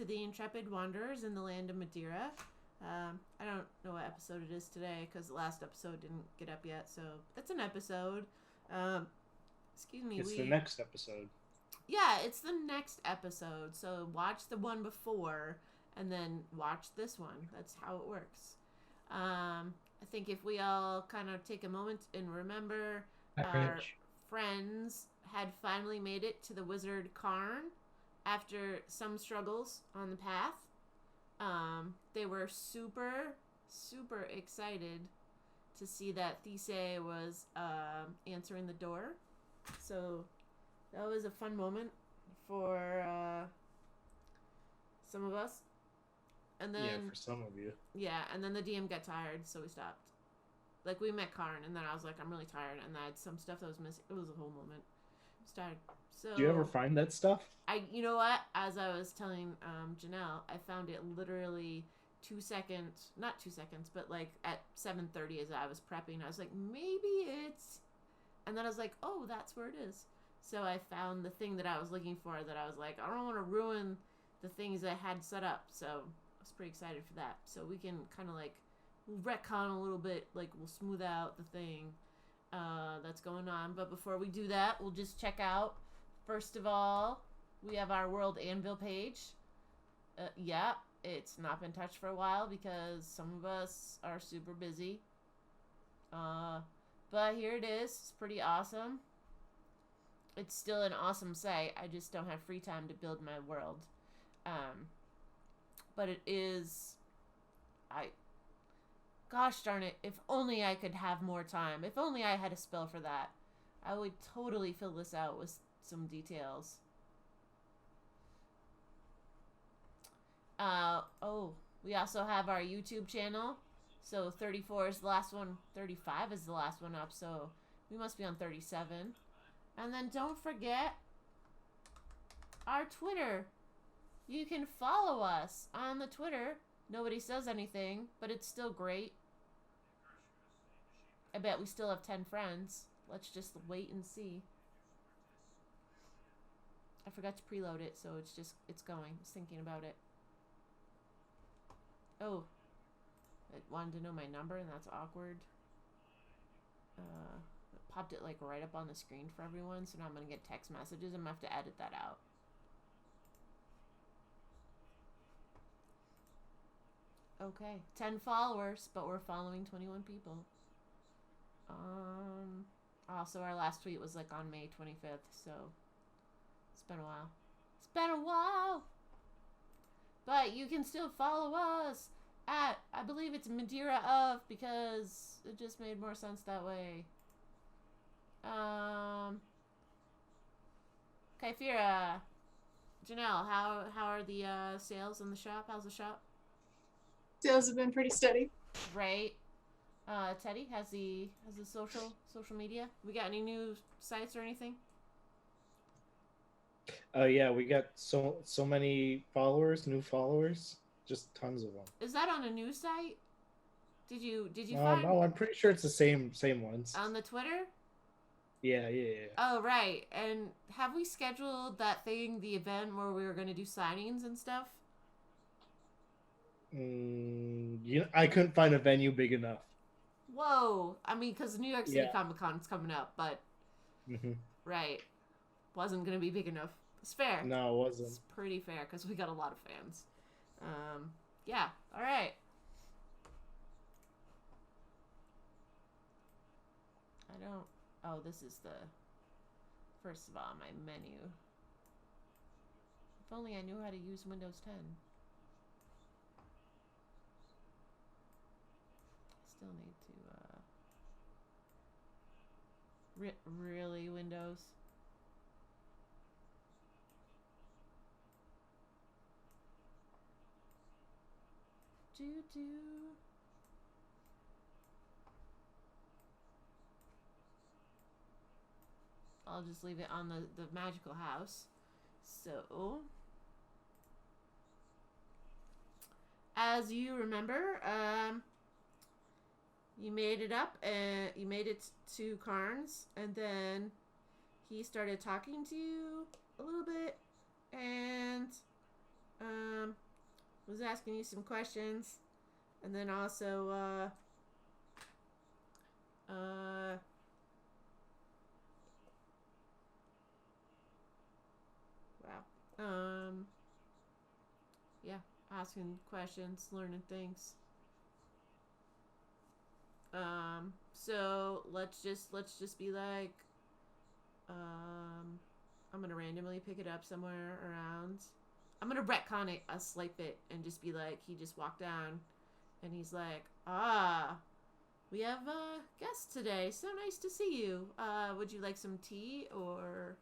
the Intrepid Wanderers in the land of Madera. I don't know what episode it is today because the last episode didn't get up yet, so that's an episode. Um, excuse me, It's the next episode. Yeah, it's the next episode. So watch the one before and then watch this one. That's how it works. I think if we all kind of take a moment and remember our Rich. friends had finally made it to the Wizard Cairn after some struggles on the path. They were super excited to see that Thesey was answering the door. So that was a fun moment for some of us. And then Yeah, for some of you. yeah, and then the DM got tired, so we stopped. Like we met Karn, and then I was like, I'm really tired, and I had some stuff that was missing. It was a whole moment. I was tired. So Do you ever find that stuff? you know what? As I was telling Janelle, I found it literally 2 seconds, not 2 seconds, but like at 7:30 as I was prepping. I was like, maybe it's, and then I was like, oh, that's where it is. So I found the thing that I was looking for. That I was like, I don't want to ruin the things I had set up. So I was pretty excited for that. So we can kind of like retcon a little bit, like we'll smooth out the thing that's going on. But before we do that, we'll just check out. First of all, we have our World Anvil page. Yeah, it's not been touched for a while because some of us are super busy. But here it is. It's pretty awesome. It's still an awesome site. I just don't have free time to build my world. But it is... Gosh darn it, if only I could have more time. If only I had a spell for that. I would totally fill this out with some details. We also have our YouTube channel. So 34 is the last one. 35 is the last one up. So we must be on 37. And then don't forget our Twitter. You can follow us on the Twitter. Nobody says anything, but it's still great. I bet we still have 10 friends. Let's just wait and see. I forgot to preload it, so it's going. I was thinking about it. Oh. It wanted to know my number, and that's awkward. It popped it like right up on the screen for everyone, so now I'm going to get text messages. I'm going to have to edit that out. Okay, 10 followers, but we're following 21 people. Also, our last tweet was like on May 25th, so it's been a while. It's been a while! But you can still follow us at, I believe it's Madera of, because it just made more sense that way. Kyphira, Janelle, how are the sales in the shop? How's the shop? Sales have been pretty steady. Right. Teddy, has the social media? We got any new sites or anything? Yeah, we got so many followers, new followers, just tons of them. Is that on a new site? Did you find? No, I'm pretty sure it's the same ones. On the Twitter? Yeah. Oh, right. And have we scheduled that thing, the event where we were going to do signings and stuff? I couldn't find a venue big enough. Whoa. I mean, because New York City Comic Con's coming up, but... Right. Wasn't going to be big enough. It's fair. No, it wasn't. It's pretty fair, because we got a lot of fans. Yeah. All right. I don't... Oh, this is the... First of all, my menu. If only I knew how to use Windows 10. Still need to, really, Windows? I'll just leave it on the magical house. So, as you remember, you made it up, and you made it to Carnes, and then he started talking to you a little bit, and Was asking you some questions, and then also, wow. Yeah, asking questions, learning things. So let's just be like, I'm gonna randomly pick it up somewhere around. I'm gonna retcon it a slight bit and just be like, he just walked down, and he's like, we have a guest today. So nice to see you. Would you like some tea or?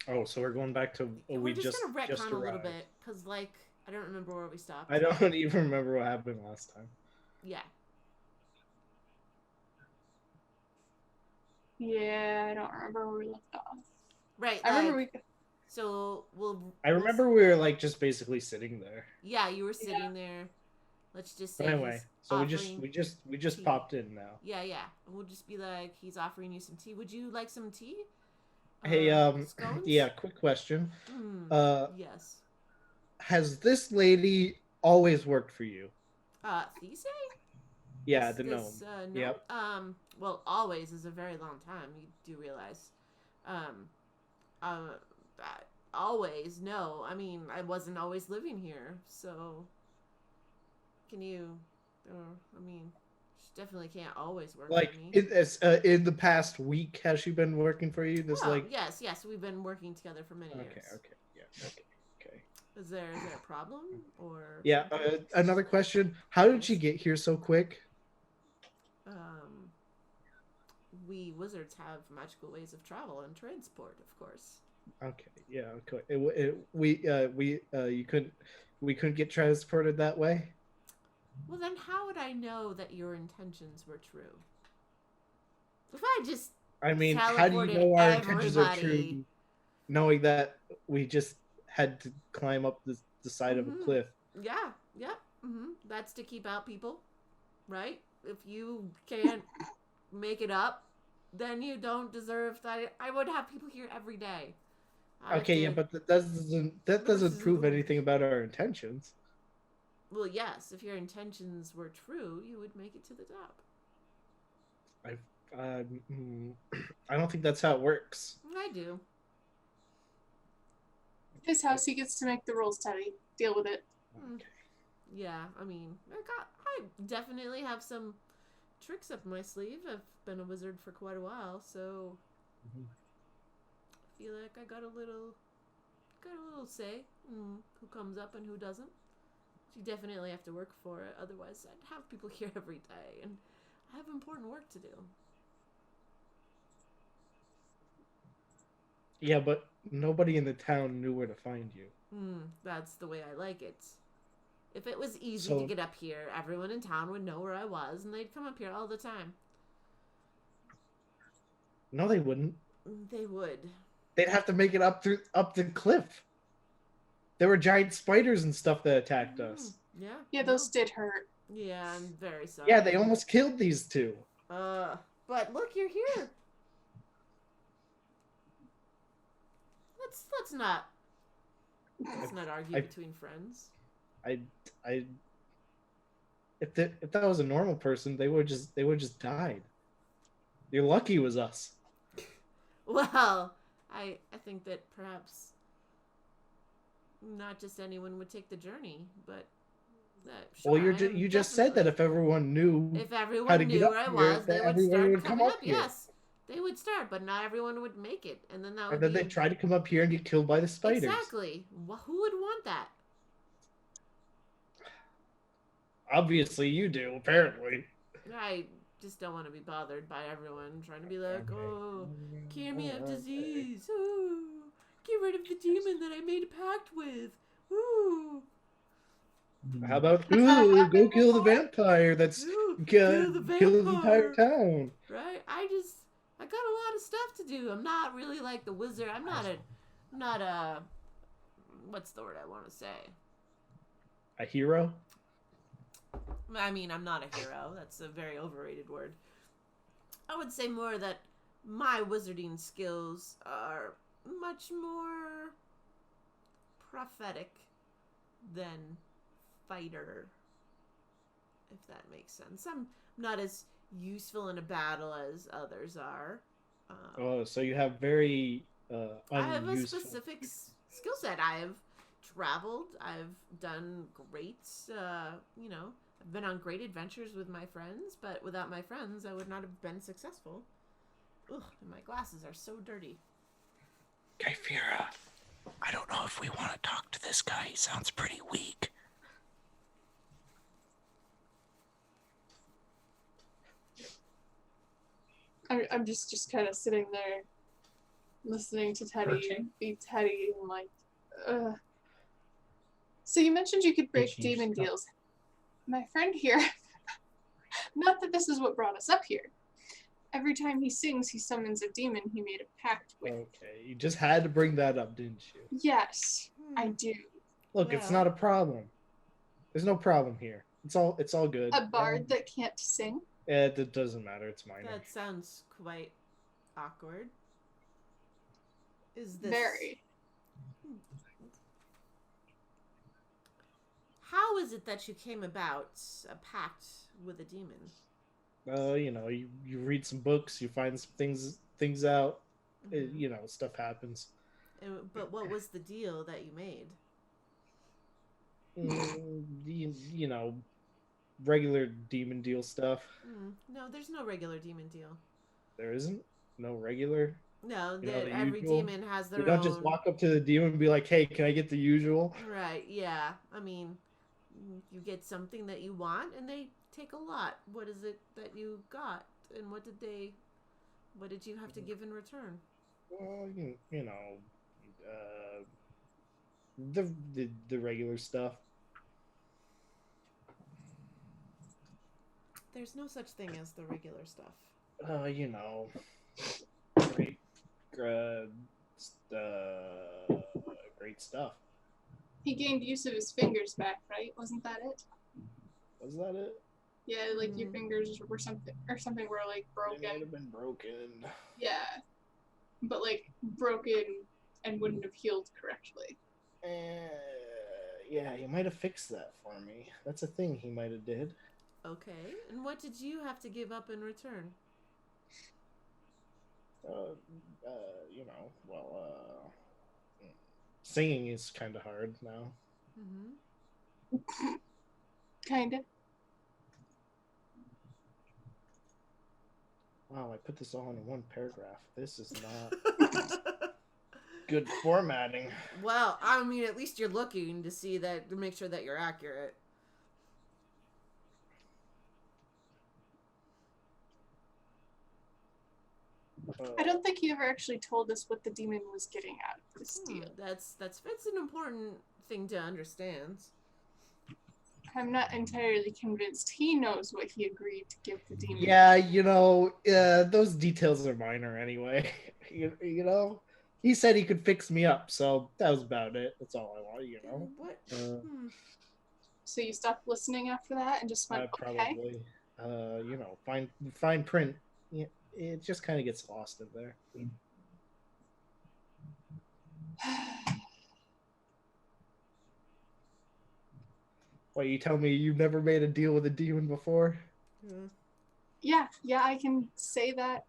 Oh, so we're going back to We're just gonna just retcon a little arrived. bit, cause like I don't remember where we stopped. I don't even remember what happened last time. Yeah. Yeah, I don't remember where we left off. Right. I remember we. So I remember we were like just basically sitting there. Yeah, you were sitting there. Let's just say But anyway, he's so offering we just tea. popped in now. Yeah, yeah. And we'll just be like, he's offering you some tea. Would you like some tea? Hey, Scones? yeah, quick question. Yes. Has this lady always worked for you? These Yeah, the gnome. No. Yep. Well, always is a very long time. You do realize. Uh, always, no. I mean, I wasn't always living here, so. Can you? I mean, she definitely can't always work Like, for me. in the past week, has she been working for you? Yes. We've been working together for many years. Okay, yeah, okay. Is there a problem or? Yeah. Another question: how did she get here so quick? We wizards have magical ways of travel and transport, of course. Okay. Yeah. Okay. We couldn't get transported that way. Well, then how would I know that your intentions were true? If I just I mean, how do you know our intentions are true, knowing that we just had to climb up the side of a cliff? Yeah. That's to keep out people, right? If you can't make it up, then you don't deserve that. I would have people here every day. Okay, yeah, but that doesn't prove anything about our intentions. Well, yes, if your intentions were true, you would make it to the top. I don't think that's how it works. I do. His house, he gets to make the rules, Teddy. Deal with it. Okay. Yeah, I mean, I definitely have some tricks up my sleeve. I've been a wizard for quite a while, so I feel like I got a little say in who comes up and who doesn't. You definitely have to work for it, otherwise I'd have people here every day, and I have important work to do. Yeah, but nobody in the town knew where to find you. That's the way I like it. If it was easy to get up here, everyone in town would know where I was, and they'd come up here all the time. No, they wouldn't. They would. They'd have to make it up the cliff. There were giant spiders and stuff that attacked us. Yeah. Yeah, those did hurt. Yeah, I'm very sorry. Yeah, they almost killed these two. But look, you're here. Let's not argue between friends. If that was a normal person, they would just died. You're lucky it was us. Well, I think that perhaps not just anyone would take the journey, but sure, well, you just said that if everyone knew how to get up where I here, was, they would come up here. Yes, they would start, but not everyone would make it, and then they try to come up here and get killed by the spiders. Exactly. Who would want that? Obviously, you do. Apparently, I just don't want to be bothered by everyone trying to be like, oh, cure me of disease. Oh, get rid of the demon that I made a pact with. Ooh. How about go kill the vampire that's killing the entire town? Right? I got a lot of stuff to do. I'm not really like the wizard. I'm not a what's the word I want to say? A hero? I mean, I'm not a hero. That's a very overrated word. I would say more that my wizarding skills are much more prophetic than fighter, if that makes sense. I'm not as useful in a battle as others are. Oh, so you have very I have a unuseful. specific skill set. I have traveled. I've done great, I've been on great adventures with my friends, but without my friends, I would not have been successful. Ugh, and my glasses are so dirty. Kyphira, I don't know if we want to talk to this guy. He sounds pretty weak. I'm just kind of sitting there, listening to Teddy be Teddy, and like, ugh. So you mentioned you could break demon deals. My friend here, not that this is what brought us up here. Every time he sings, he summons a demon he made a pact with. Okay, you just had to bring that up, didn't you? Yes, I do. Look, it's not a problem. There's no problem here. It's all good. A bard that can't sing? It doesn't matter. It's minor. That sounds quite awkward. Is this very? How is it that you came about a pact with a demon? You read some books, you find some things out. Mm-hmm. Stuff happens. But what was the deal that you made? Regular demon deal stuff. No, there's no regular demon deal. There isn't? No regular? No, every usual? demon has their own. You don't just walk up to the demon and be like, hey, can I get the usual? Right, yeah. I mean, you get something that you want, and they take a lot. What is it that you got? And what did you have to give in return? Well, the regular stuff. There's no such thing as the regular stuff. Great stuff. He gained use of his fingers back, right? Wasn't that it? Was that it? Yeah, like your fingers were something were like broken. They might have been broken. Yeah, but like broken and wouldn't have healed correctly. Yeah, he might have fixed that for me. That's a thing he might have did. Okay, and what did you have to give up in return? Singing is kind of hard now. Mm-hmm. Kinda. Wow, I put this all in one paragraph. This is not good formatting. Well, I mean, at least you're looking to make sure that you're accurate. I don't think he ever actually told us what the demon was getting out of this deal. That's an important thing to understand. I'm not entirely convinced he knows what he agreed to give the demon. Yeah, those details are minor anyway. He said he could fix me up, so that was about it. That's all I want, What? So you stopped listening after that and just went, probably. Fine print. Yeah, it just kind of gets lost in there. What, you tell me you've never made a deal with a demon before? Yeah, I can say that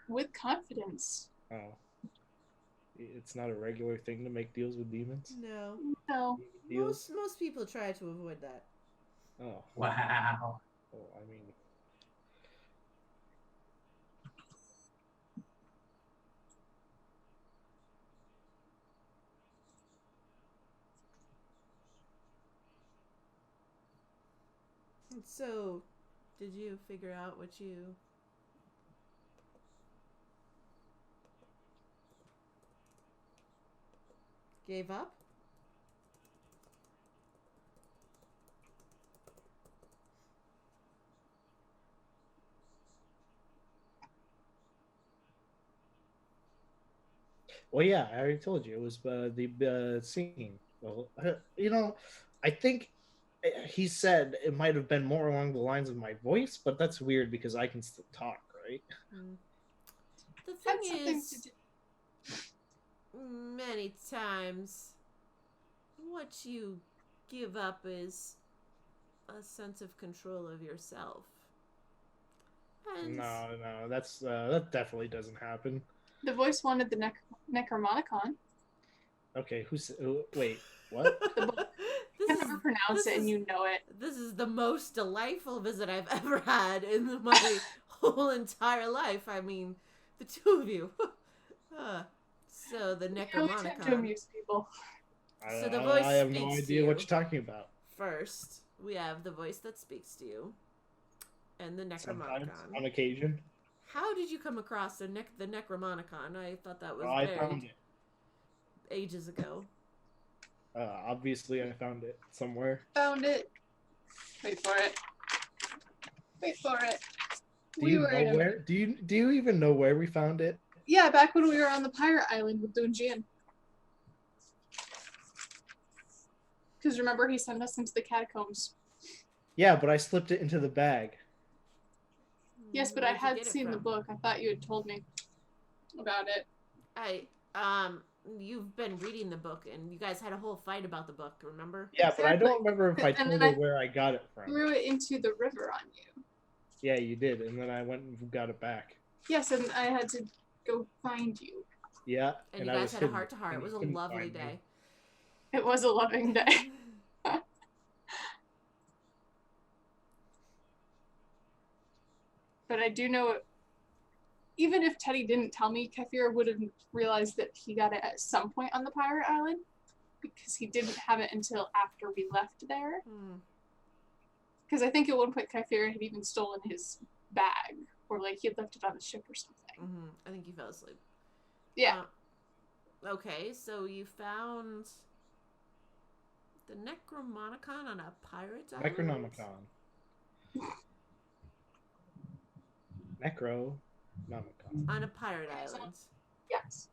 with confidence. Oh. It's not a regular thing to make deals with demons? No. Most people try to avoid that. Oh. Wow. Well, I mean... So, did you figure out what you... gave up? Well, yeah, I already told you. It was the singing. Well, I think he said it might have been more along the lines of my voice, but that's weird because I can still talk, right? The thing is, many times what you give up is a sense of control of yourself. And No, that definitely doesn't happen. The voice wanted the Necromonicon. Okay, wait, what? The book. I can never pronounce it, and you know it. This is the most delightful visit I've ever had in my whole entire life. I mean, the two of you. So the We always have to Necromonicon. amuse people. So the voice I have no speaks to idea you. what you're talking about. First, we have the voice that speaks to you, and the Sometimes, Necromonicon. on occasion. How did you come across the Necromonicon? I thought that was I buried found it. ages ago. Obviously, I found it somewhere. Found it. Wait for it. Wait for it. Do you know where? Do you even know where we found it? Yeah, back when we were on the pirate island with Dunjian. Because remember, he sent us into the catacombs. Yeah, but I slipped it into the bag. Yes, but I had seen the book. I thought you had told me about it. You've been reading the book, and you guys had a whole fight about the book, remember? Yeah, but I don't Exactly. remember if I And told then her where I got it from. Threw it into the river on you. Yeah, you did, and then I went and got it back. Yes, and I had to go find you. Yeah, And you guys had a heart-to-heart. It was a lovely day. It was a loving day. But I do know, even if Teddy didn't tell me, Kefir would have realized that he got it at some point on the pirate island, because he didn't have it until after we left there. Because I think at one point Kefir had even stolen his bag, or like he had left it on the ship or something. I think he fell asleep. Yeah. Okay, so you found the Necromonicon on a pirate's island? Necronomicon. Necronomicon. On a pirate island. Yes.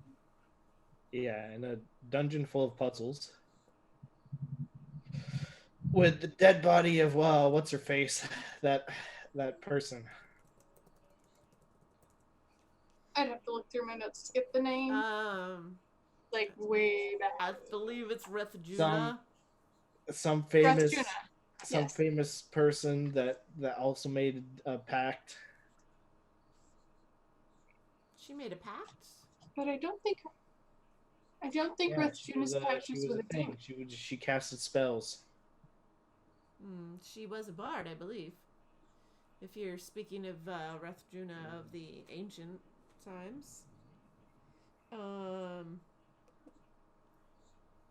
Yeah, in a dungeon full of puzzles. With the dead body of, what's her face? That person. I'd have to look through my notes to get the name. Like way back. I believe it's Rethjuna. Some famous Rethjuna. Famous person that also made a pact. She made a pact? But I don't think Rethjuna's pact was with a thing. She casted spells. She was a bard, I believe. If you're speaking of Rethjuna of the ancient times.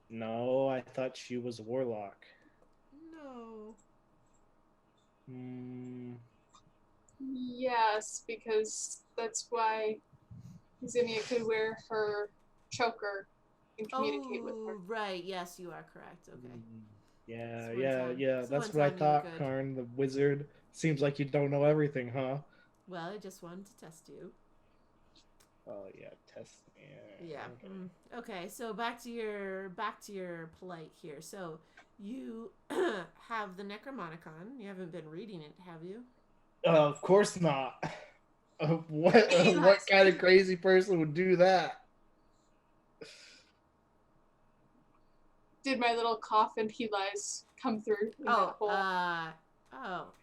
No, I thought she was a warlock. No. Yes, because that's why Zinnia could wear her choker and communicate with her. Right. Yes, you are correct. Okay. Yeah. That's what I thought, Karn, the wizard. Seems like you don't know everything, huh? Well, I just wanted to test you. Oh yeah, test. Yeah. Okay. So back to your polite here. So you have the Necromonicon. You haven't been reading it, have you? Of course not. What kind of crazy person would do that? Did my little cough and Eli's come through? Oh.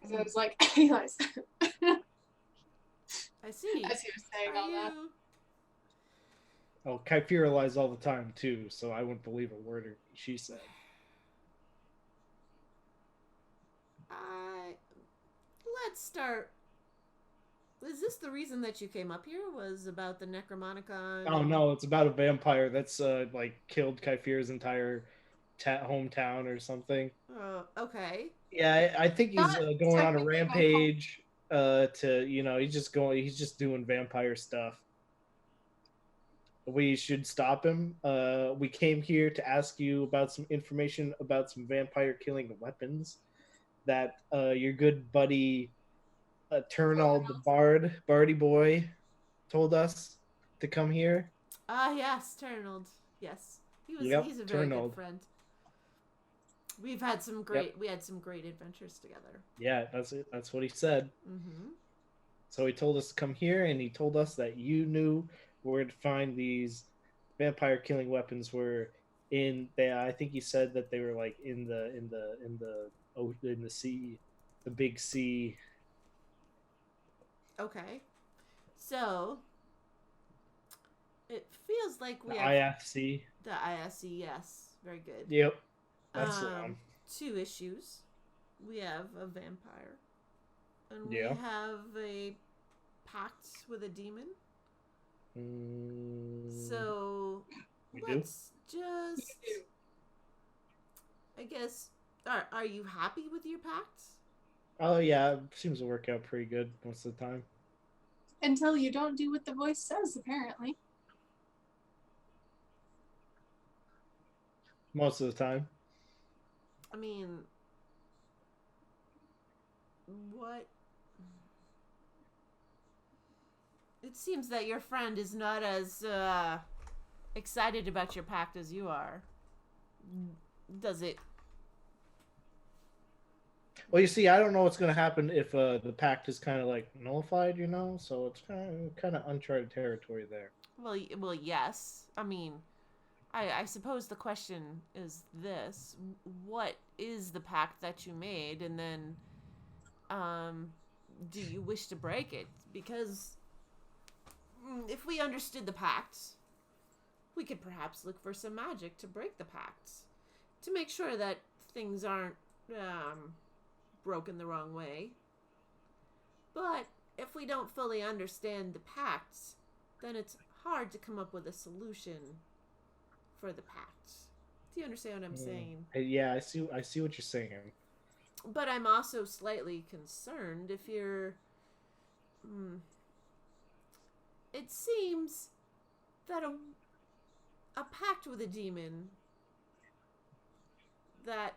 Because I was like, Eli's. I see. As he was saying all that. Oh, Kyphira lies all the time too, so I wouldn't believe a word she said. Let's start. Is this the reason that you came up here? Was about the Necromonicon? Oh no, it's about a vampire that's like killed Kyphira's entire hometown or something. Okay. Yeah, I think he's going on a rampage. He's just doing vampire stuff. We should stop him. We came here to ask you about some information about some vampire killing weapons that your good buddy Turnald the Bardy boy told us to come here. Yes, Turnald. Yes. He's a very good friend. We've had some great adventures together. Yeah, that's it. That's what he said. So he told us to come here, and he told us that you knew where to find these vampire killing weapons where I think he said that they were like in the sea, the big sea. Okay. So it feels like The we have IFC. the ISC. Yes, very good. Yep, that's the one. Two issues. We have a vampire, and we Yeah. have a pact with a demon. Mm, So we do. let's just, I guess, are you happy with your pact? Oh yeah, it seems to work out pretty good most of the time. Until you don't do what the voice says, apparently. Most of the time. I mean, what? It seems that your friend is not as excited about your pact as you are. Does it? Well, you see, I don't know what's going to happen if the pact is kind of like nullified, you know. So it's kind of uncharted territory there. Well, yes. I mean, I suppose the question is this: what is the pact that you made, and then, do you wish to break it? Because if we understood the pact, we could perhaps look for some magic to break the pact, to make sure that things aren't broken the wrong way. But if we don't fully understand the pact, then it's hard to come up with a solution for the pact. Do you understand what I'm saying? Yeah, I see. I see what you're saying. But I'm also slightly concerned if you're. It seems that a pact with a demon that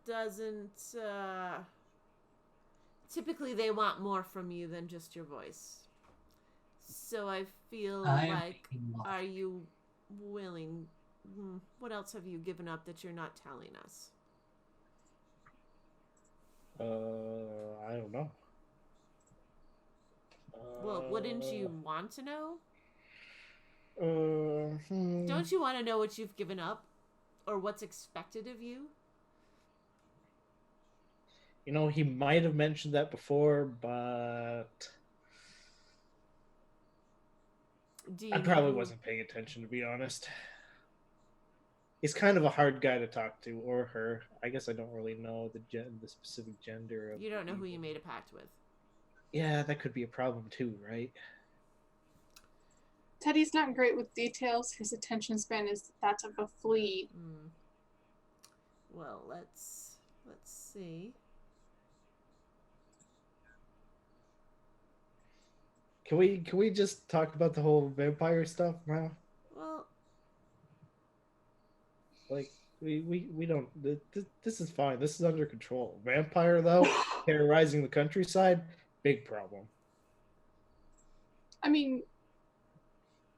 doesn't. Typically, they want more from you than just your voice. So I feel like, are you willing? What else have you given up that you're not telling us? I don't know. Well, wouldn't you want to know? Hmm. Don't you want to know what you've given up? Or what's expected of you? You know, he might have mentioned that before, but I probably wasn't paying attention, to be honest. He's kind of a hard guy to talk to, or her. I guess I don't really know the specific gender of. You don't know who you made a pact with. Yeah, that could be a problem too, right? Teddy's not great with details. His attention span is that of a flea. Well, let's see. Can we just talk about the whole vampire stuff now? Well, like we don't. This is fine. This is under control. Vampire though, terrorizing the countryside, big problem. I mean,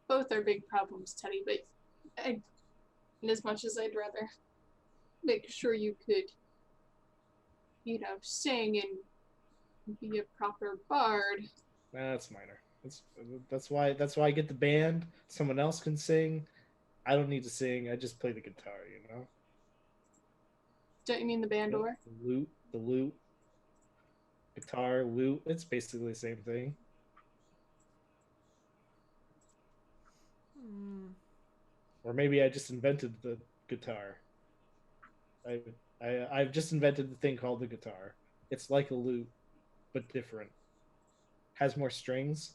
both are big problems, Teddy, but as much as I'd rather make sure you could, sing and be a proper bard. That's minor. That's why I get the band. Someone else can sing. I don't need to sing. I just play the guitar, you know. Don't you mean the bandor? The lute, guitar, lute. It's basically the same thing. Or maybe I just invented the guitar. I've just invented the thing called the guitar. It's like a lute, but different. Has more strings,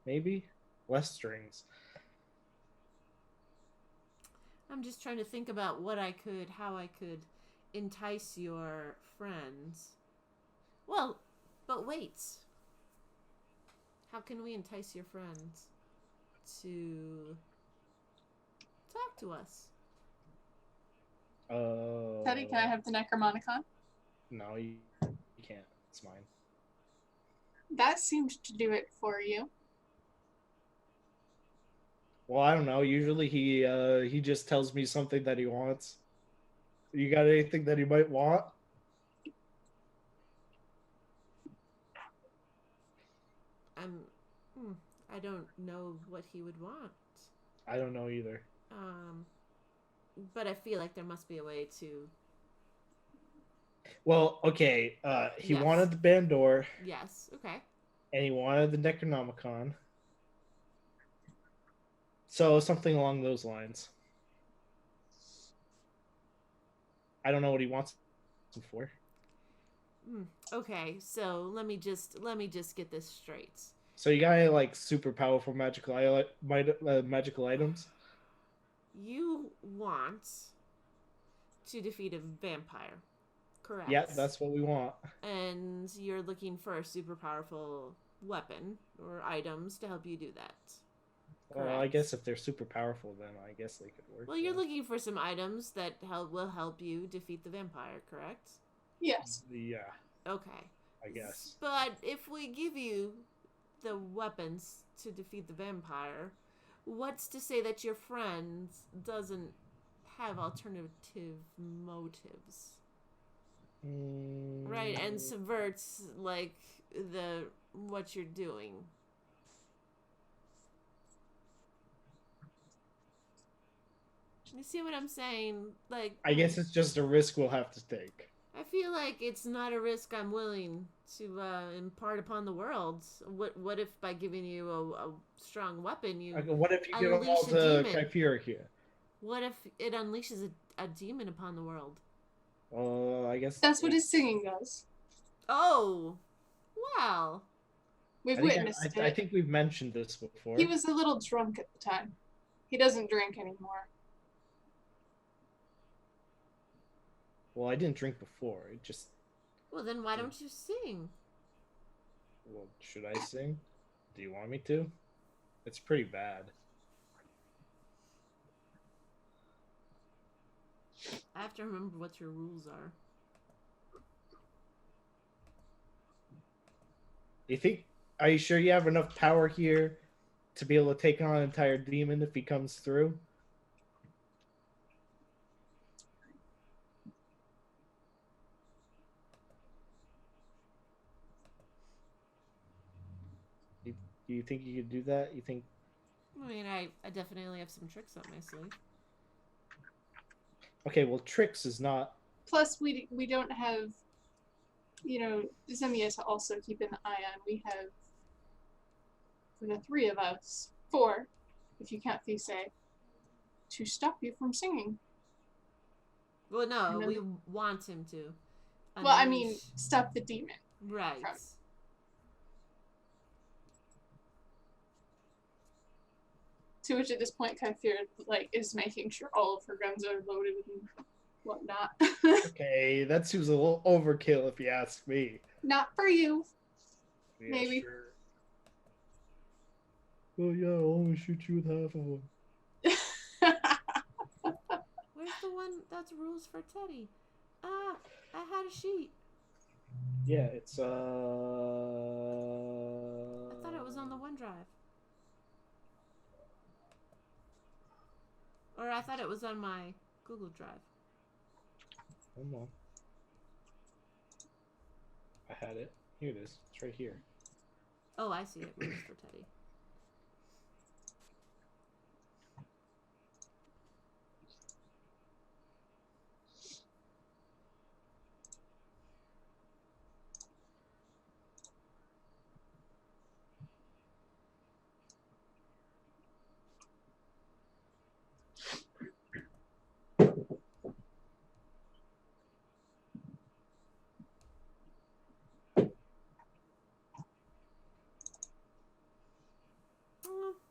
maybe less strings. I'm just trying to think about how I could entice your friends. Well, but wait. How can we entice your friends to talk to us? Teddy, can I have the Necromonicon? No, you can't. It's mine. That seemed to do it for you. Well, I don't know. Usually he just tells me something that he wants. You got anything that he might want? I don't know what he would want. I don't know either. But I feel like there must be a way to. Well, okay. He Yes. wanted the Bandor, Yes. Okay. and he wanted the Necronomicon. So something along those lines. I don't know what he wants them for. Okay. So let me just get this straight. So you got like super powerful magical items. You want to defeat a vampire, correct? Yeah, that's what we want. And you're looking for a super powerful weapon or items to help you do that. Well, I guess if they're super powerful, then I guess they could work. Well, you're looking for some items that will help you defeat the vampire, correct? Yes. Yeah. Okay. I guess. But if we give you the weapons to defeat the vampire, what's to say that your friend doesn't have alternative motives? Right, and subverts like what you're doing. You see what I'm saying? Like, I guess it's just a risk we'll have to take. I feel like it's not a risk I'm willing to impart upon the world. What if by giving you a strong weapon you What if you give them unleash all a to demon? Kyphera here? What if it unleashes a demon upon the world? I guess That's what his singing does. Oh, wow. We've witnessed it. I think we've mentioned this before. He was a little drunk at the time. He doesn't drink anymore. Well, I didn't drink before. It just. Well, then why don't you sing? Well, should I sing? Do you want me to? It's pretty bad. I have to remember what your rules are. Are you sure you have enough power here to be able to take on an entire demon if he comes through? Do you think you could do that? You think? I mean, I definitely have some tricks up my sleeve. Okay, well, tricks is not. Plus, we don't have, Zemia to also keep an eye on. We have, for the three of us, 4, if you count Thise, to stop you from singing. Well, no, we want him to. Well, I mean, stop the demon. Right. To which at this point, Kyphera, is making sure all of her guns are loaded and whatnot. Okay, that seems a little overkill if you ask me. Not for you. Yeah, Maybe. Sure. Oh yeah, I'll only shoot you with half of them. Where's the one that's rules for Teddy? Ah, I had a sheet. Yeah, it's I thought it was on the OneDrive. Or I thought it was on my Google Drive. Hold on. I had it. Here it is. It's right here. Oh, I see it. Rules for Teddy.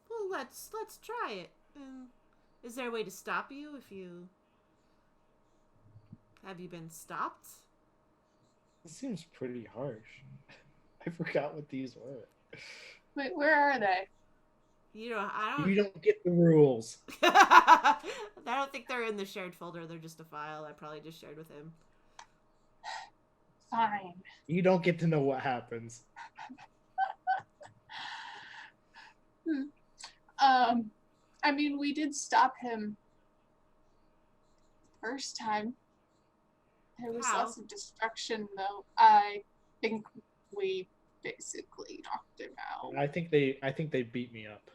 Well, let's try it. Is there a way to stop you if you... Have you been stopped? It seems pretty harsh. I forgot what these were. Wait, where are they? You don't get the rules. I don't think they're in the shared folder. They're just a file I probably just shared with him. Fine. You don't get to know what happens. I mean, we did stop him first time. There was lots of destruction, though. I think we basically knocked him out. I think they beat me up.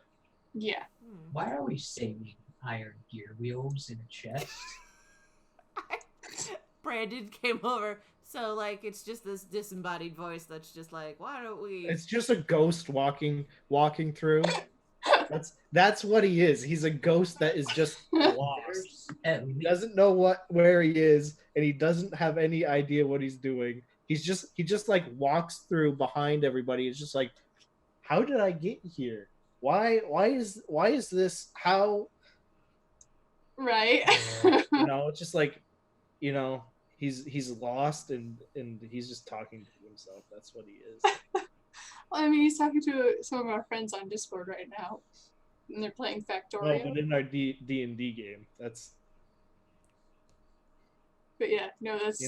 Yeah. Why are we singing? iron gear wheels in a chest. Brandon came over. So, like, it's just this disembodied voice that's just like, why don't we... It's just a ghost walking through. That's what he is. He's a ghost that is just lost. He doesn't know where he is, and he doesn't have any idea what he's doing. He just like walks through behind everybody. It's just like, how did I get here? Why is this how? Right. It's just like, he's lost and he's just talking to himself. That's what he is. Well, I mean, he's talking to some of our friends on Discord right now, and they're playing Factorio. No, but in our D&D game, that's. But yeah, no, that's.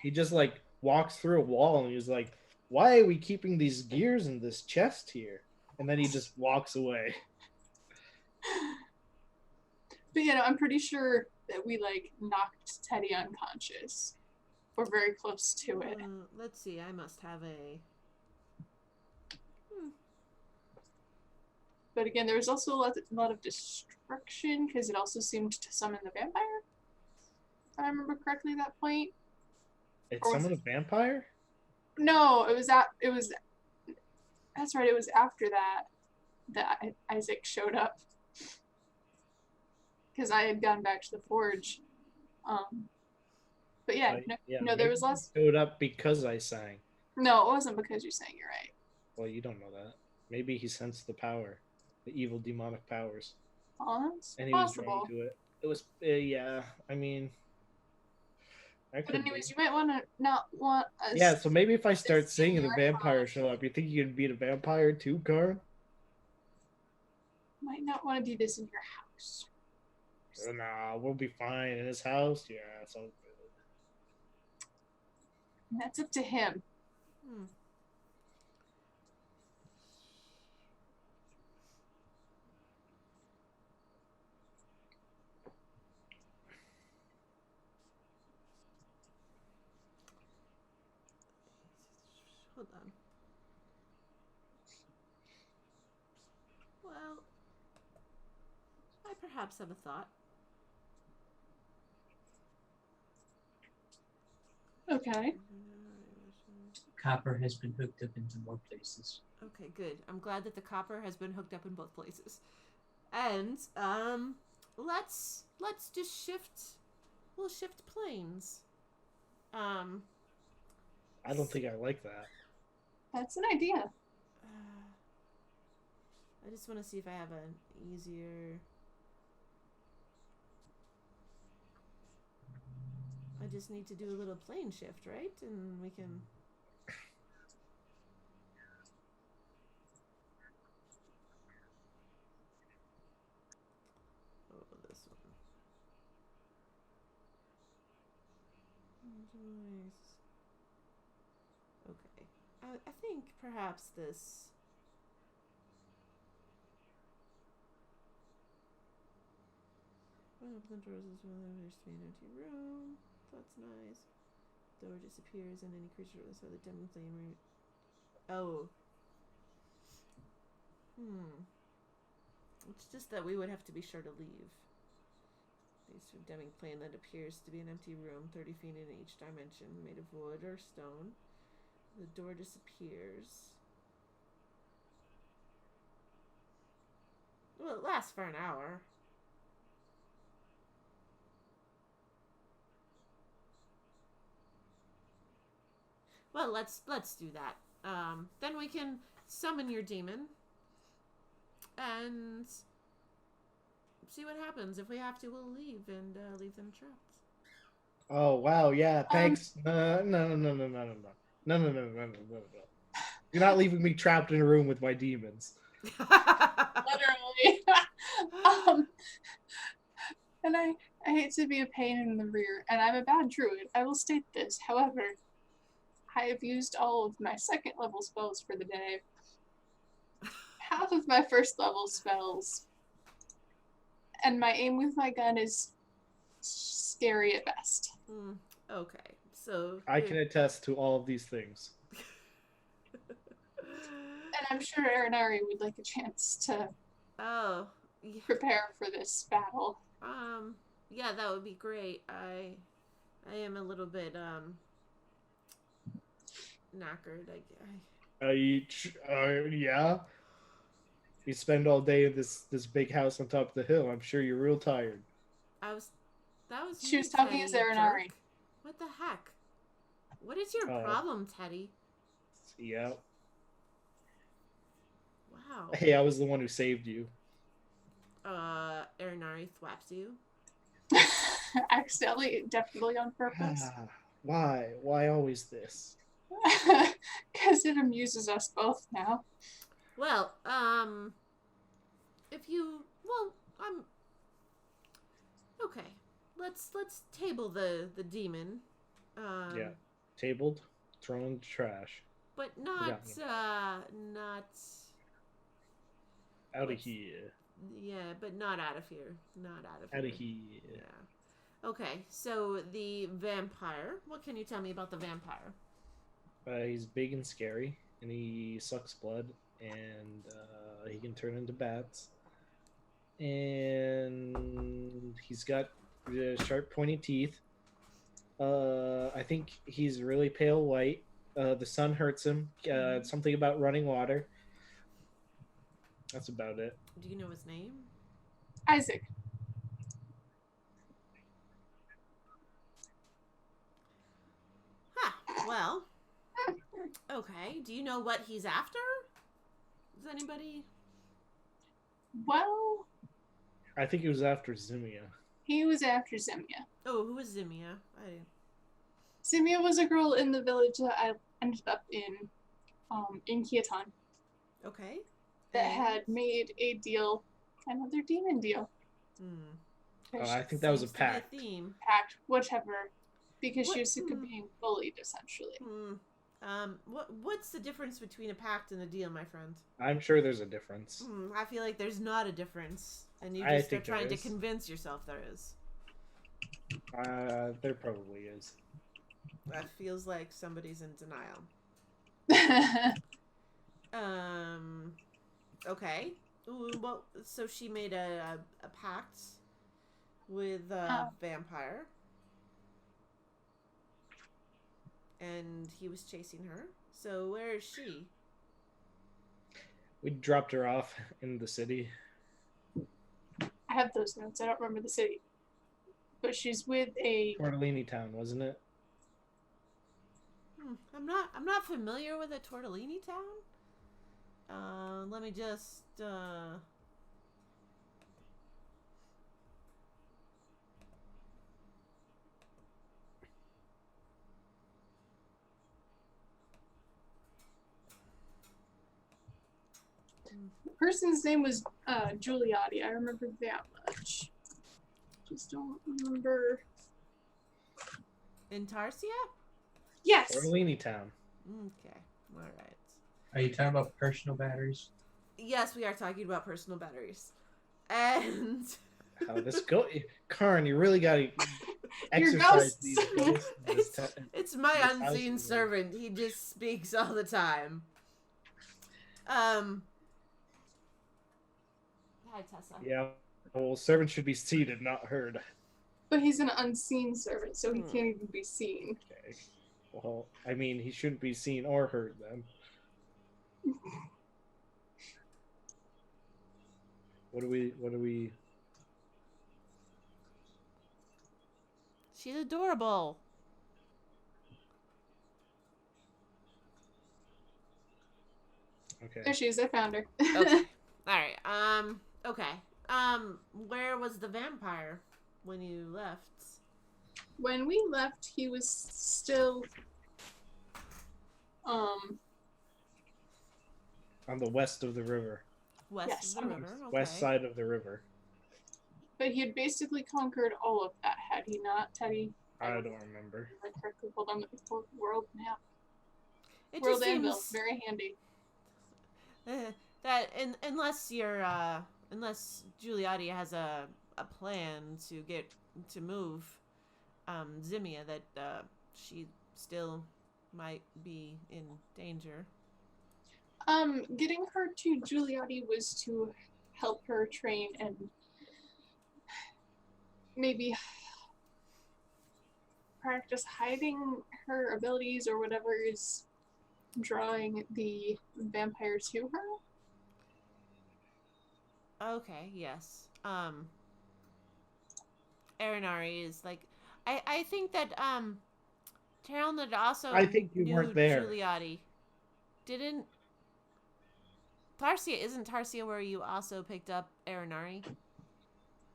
He just like walks through a wall and he's like, "Why are we keeping these gears in this chest here?" And then he just walks away. But I'm pretty sure that we like knocked Teddy unconscious, or very close to it. Let's see. I must have a. But again, there was also a lot of destruction because it also seemed to summon the vampire. If I remember correctly, at that point. It summoned a vampire? No, it was. That's right. It was after that Isaac showed up. Because I had gone back to the forge. But no, there was less. Showed up because I sang. No, it wasn't because you sang. You're right. Well, you don't know that. Maybe he sensed the power, the evil demonic powers. Oh, that's and he possible. was drawn to it. It was, yeah. I mean, but anyways, you might not want us. Yeah, so maybe if I start singing, the vampire show up. You think you can beat a vampire too, Carl? Might not want to do this in your house. Nah, we'll be fine in his house. Yeah, it's all good. That's up to him. Hold on. Well, I perhaps have a thought. Okay. Copper has been hooked up into more places. Okay, good. I'm glad that the copper has been hooked up in both places. And let's just shift. We'll shift planes. I don't think I like that. That's an idea. I just want to see if I have an easier. I just need to do a little plane shift, right? And we can. Oh, this one. Okay. I think perhaps this. One of the doors is really appears to be an empty room. That's nice. Door disappears and any creature on the side of the dim flame room. Oh. It's just that we would have to be sure to leave. These dimming plane that appears to be an empty room, 30 feet in each dimension, made of wood or stone. The door disappears. Well, it lasts for an hour. Well, let's do that. Then we can summon your demon and see what happens. If we have to, we'll leave and leave them trapped. Oh wow, yeah, thanks. No. You're not leaving me trapped in a room with my demons. Literally. And I hate to be a pain in the rear, and I'm a bad druid. I will state this. However, I have used all of my second level spells for the day. Half of my first level spells. And my aim with my gun is scary at best. Okay, so... I can attest to all of these things. And I'm sure Aranari would like a chance to... Oh, prepare for this battle. Yeah, that would be great. I am a little bit knackered. Yeah. You spend all day in this big house on top of the hill. I'm sure you're real tired. That was She me, was talking Teddy, as you Aranari. jerk. What the heck? What is your problem, Teddy? Yeah. Wow. Hey, I was the one who saved you. Aranari thwaps you. Accidentally, definitely on purpose. Why? Why always this? Because it amuses us both now. Well, if you, well, I'm okay. Let's table the demon. Yeah. Tabled, thrown in the trash. But not out of here. Yeah, but not out of here. Not out of here. Out of here. Yeah. Okay, so the vampire. What can you tell me about the vampire? He's big and scary, and he sucks blood, and he can turn into bats. And he's got sharp, pointy teeth. I think he's really pale white. The sun hurts him. Something about running water. That's about it. Do you know his name? Isaac. Huh. Well. Okay. Do you know what he's after? Does anybody? Well, I think he was after Zimia. he was after Zimia. Oh, who is Zimia? Zimia was a girl in the village that I ended up in Kiaton, Okay. that had made a deal, another demon deal. I think that was a Seems to be pact. theme. Pact, whatever, because she was sick of being bullied, essentially. What's the difference between a pact and a deal, my friend? I'm sure there's a difference. I feel like there's not a difference, and you I just are think there trying to is. convince yourself there is. There probably is. That feels like somebody's in denial. Okay. Ooh, well, so she made a pact with a vampire. And he was chasing her. So where is she? We dropped her off in the city. I have those notes. I don't remember the city, but she's with a Tortellini town, wasn't it? I'm not familiar with a Tortellini town. Let me just The person's name was Giuliotti. I remember that much. Just don't remember. in Tarsia? Yes. Tortellini town. Okay. All right. Are you talking about personal batteries? Yes, we are talking about personal batteries. And How this go? Karn, you really got to Your exercise ghosts. these ghosts. it's my this unseen house. servant. He just speaks all the time. Hi, Tessa. Yeah. Well, servants should be seated, not heard. But he's an unseen servant, so he can't even be seen. Okay. Well, I mean, he shouldn't be seen or heard then. What do we? She's adorable. Okay. There she is. I found her. Okay. All right. Okay. Where was the vampire when you left? When we left, he was still On the west of the river. West Yes, of the river. Okay. West side of the river. but he had basically conquered all of that, had he not, Teddy? I don't remember. Correctly. Hold on, let me pull up the world map. It World just anvil, seems very handy. that unless Giuliotti has a plan to move Zimia, that she still might be in danger. Getting her to Giuliotti was to help her train and maybe practice hiding her abilities or whatever is drawing the vampire to her. Okay, yes. Arinari is like, I think that Terrell also I think you knew weren't there. Giuliotti. Didn't Tarsia? Isn't Tarsia where you also picked up Arinari?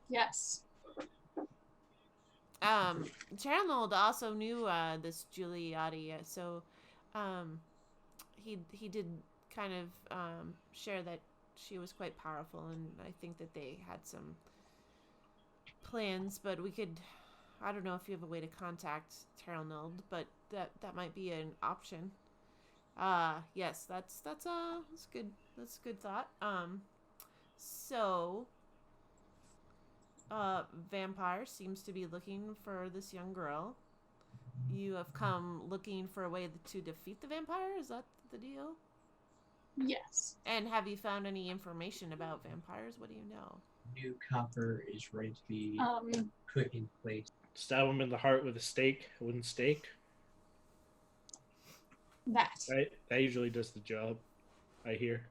Yes. Terrell also knew this Giuliotti, so he did kind of share that she was quite powerful, and I think that they had some plans, but we could. I don't know if you have a way to contact Terrell, but that might be an option. Yes, that's good. That's a good thought. So Vampire seems to be looking for this young girl. You have come looking for a way to defeat the vampire? Is that the deal? Yes. And have you found any information about vampires? What do you know? New copper is ready to be put in place. Stab him in the heart with a wooden stake. That. That usually does the job, I hear.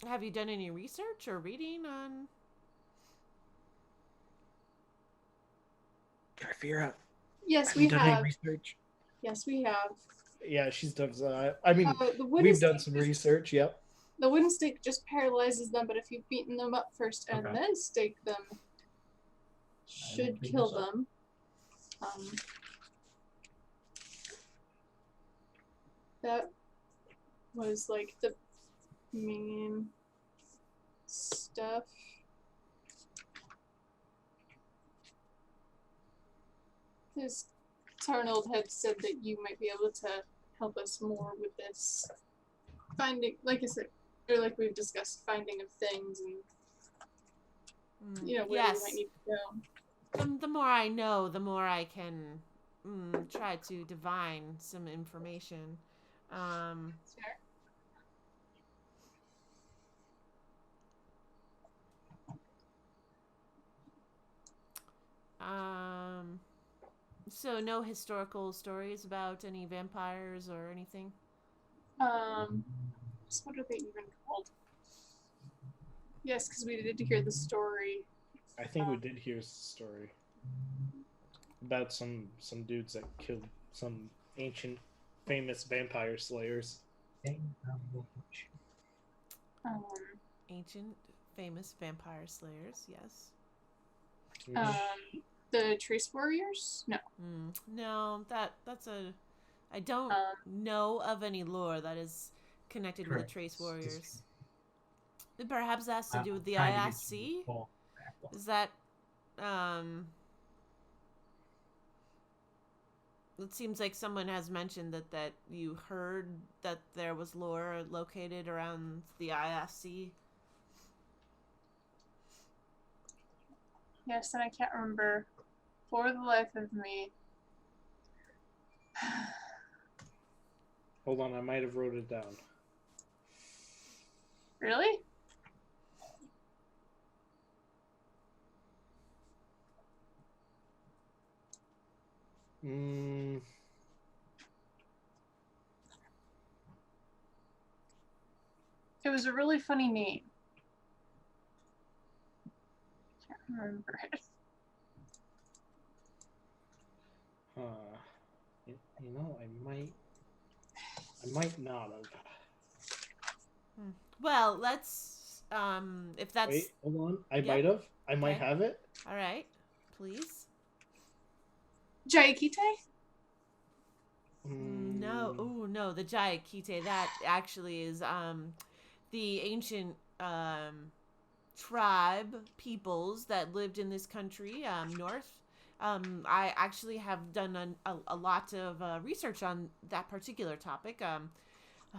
Have you done any research or reading on... Garfira, Yes, have we you done any have. research? Yes, we have. Yeah, she's done. I mean, The wooden we've done stake some just- research. Yep. The wooden stake just paralyzes them, but if you've beaten them up first and Okay. then stake them, should pick kill this up. them. That was like the main stuff. Because Tarnold had said that you might be able to help us more with this finding, like I said, or like we've discussed, finding of things and where we yes. might need to go. The more I know, the more I can try to divine some information. Sure. So no historical stories about any vampires or anything? So what are they even called? Yes, because we did hear the story. I think we did hear a story about some dudes that killed some ancient, famous vampire slayers. Ancient, famous vampire slayers, yes. The Trace Warriors? No. No, that's a... I don't know of any lore that is connected with the Trace Warriors. Perhaps that has to do with the ISC? Is that... It seems like someone has mentioned that you heard that there was lore located around the ISC. Yes, and I can't remember for the life of me. Hold on, I might have wrote it down. Really? It was a really funny name. Can't remember it. You know, I might not have. Well, let's if that's... Wait, hold on. I might Okay. have it. All right, please. Jayakite? No, oh no, the Jayakite, that actually is the ancient tribe peoples that lived in this country north. I actually have done a lot of research on that particular topic.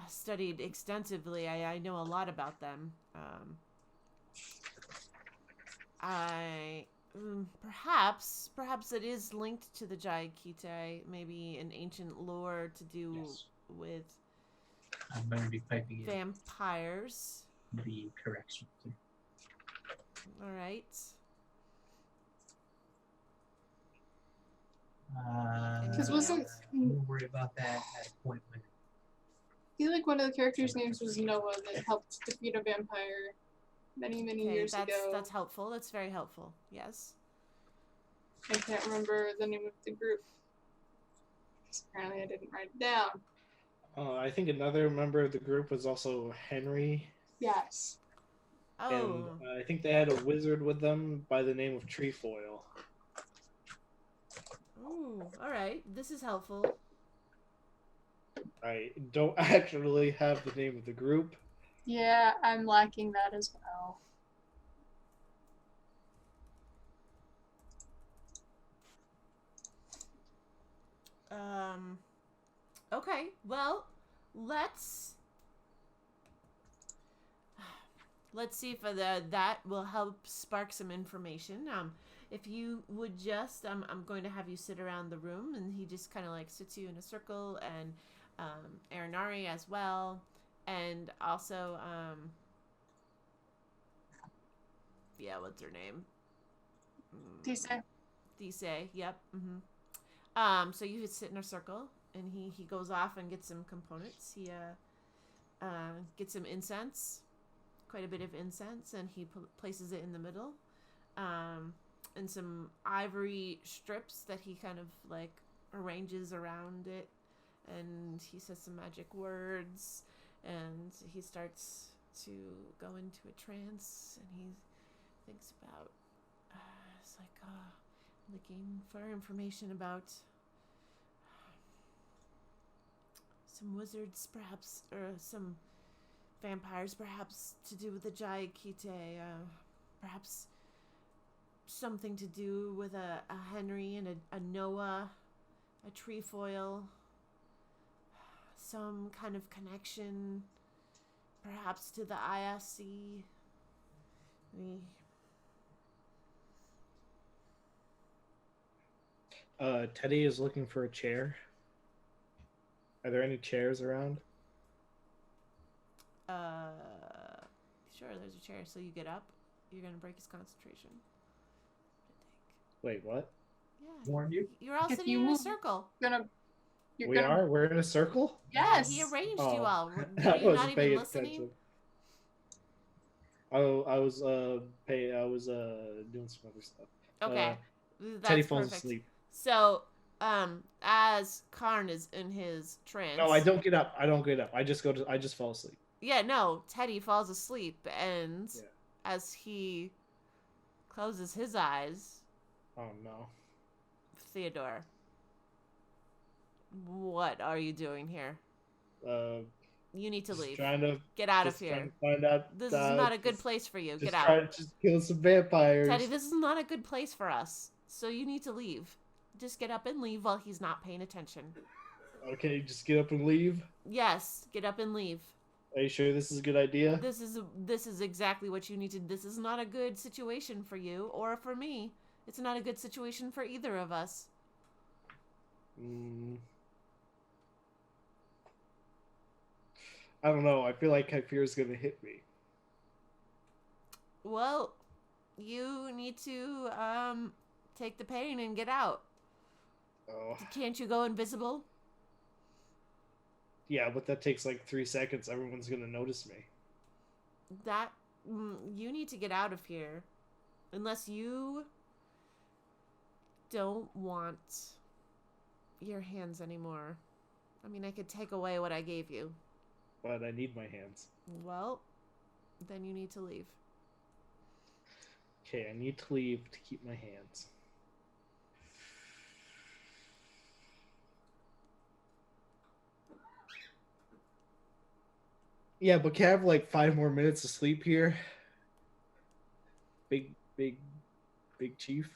Studied extensively. I know a lot about them. Perhaps it is linked to the Jayakite, maybe an ancient lore to do with I'm going to be piping in. vampires. the correction. All right. Because wasn't- We'll worry about that at a point when. I feel like one of the characters' names was Noah that helped defeat a vampire many, many Okay, years ago. that's helpful. That's very helpful. Yes. I can't remember the name of the group. Apparently I didn't write it down. I think another member of the group was also Henry, Yes. Oh. and I think they had a wizard with them by the name of Trefoil. Ooh. All right. This is helpful. I don't actually have the name of the group. Yeah, I'm lacking that as well. Okay. Well, let's see if that will help spark some information. If you would just, I'm going to have you sit around the room, and he just kind of like sits you in a circle, and Aranari as well, and also, yeah, what's her name? Tisa. Dise, yep. So you would sit in a circle, and he goes off and gets some components. He gets some incense, quite a bit of incense, and he places it in the middle, and some ivory strips that he kind of like arranges around it, and he says some magic words, and he starts to go into a trance, and he thinks about it's like looking for information about some wizards, perhaps, or some vampires, perhaps to do with the Jayakite, perhaps something to do with a Henry and a Noah, a Trefoil, some kind of connection, perhaps to the ISC. Teddy is looking for a chair. Are there any chairs around? Sure, there's a chair. So you get up. You're gonna break his concentration. Wait, what? Yeah. Warn you? You're all If sitting you in a move- circle. We're in a circle? Yes. He arranged Oh. you all. Were I you wasn't not even paying listening? attention. Oh, I was doing some other stuff. Okay. That's Teddy falls perfect. asleep. So, as Karn is in his trance. No, I don't get up. I just fall asleep. Yeah, no. Teddy falls asleep, and Yeah. as he closes his eyes, Oh no. Theodore, what are you doing here? You need to Just leave. trying to Get out of just trying here. to find out. This is not a good place for you. Just Get out. trying to just kill some vampires. Teddy, this is not a good place for us. So you need to leave. Just get up and leave while he's not paying attention. Okay, just get up and leave. Yes, get up and leave. Are you sure this is a good idea? This is exactly what you need to. This is not a good situation for you or for me. It's not a good situation for either of us. I don't know. I feel like Kyphira's gonna hit me. Well, you need to take the pain and get out. Oh. Can't you go invisible? Yeah, but that takes like 3 seconds. Everyone's gonna notice me. You need to get out of here. Unless you don't want your hands anymore. I mean, I could take away what I gave you. But I need my hands. Well, then you need to leave. Okay, I need to leave to keep my hands. Yeah, but can I have like 5 more minutes of sleep here? Big chief.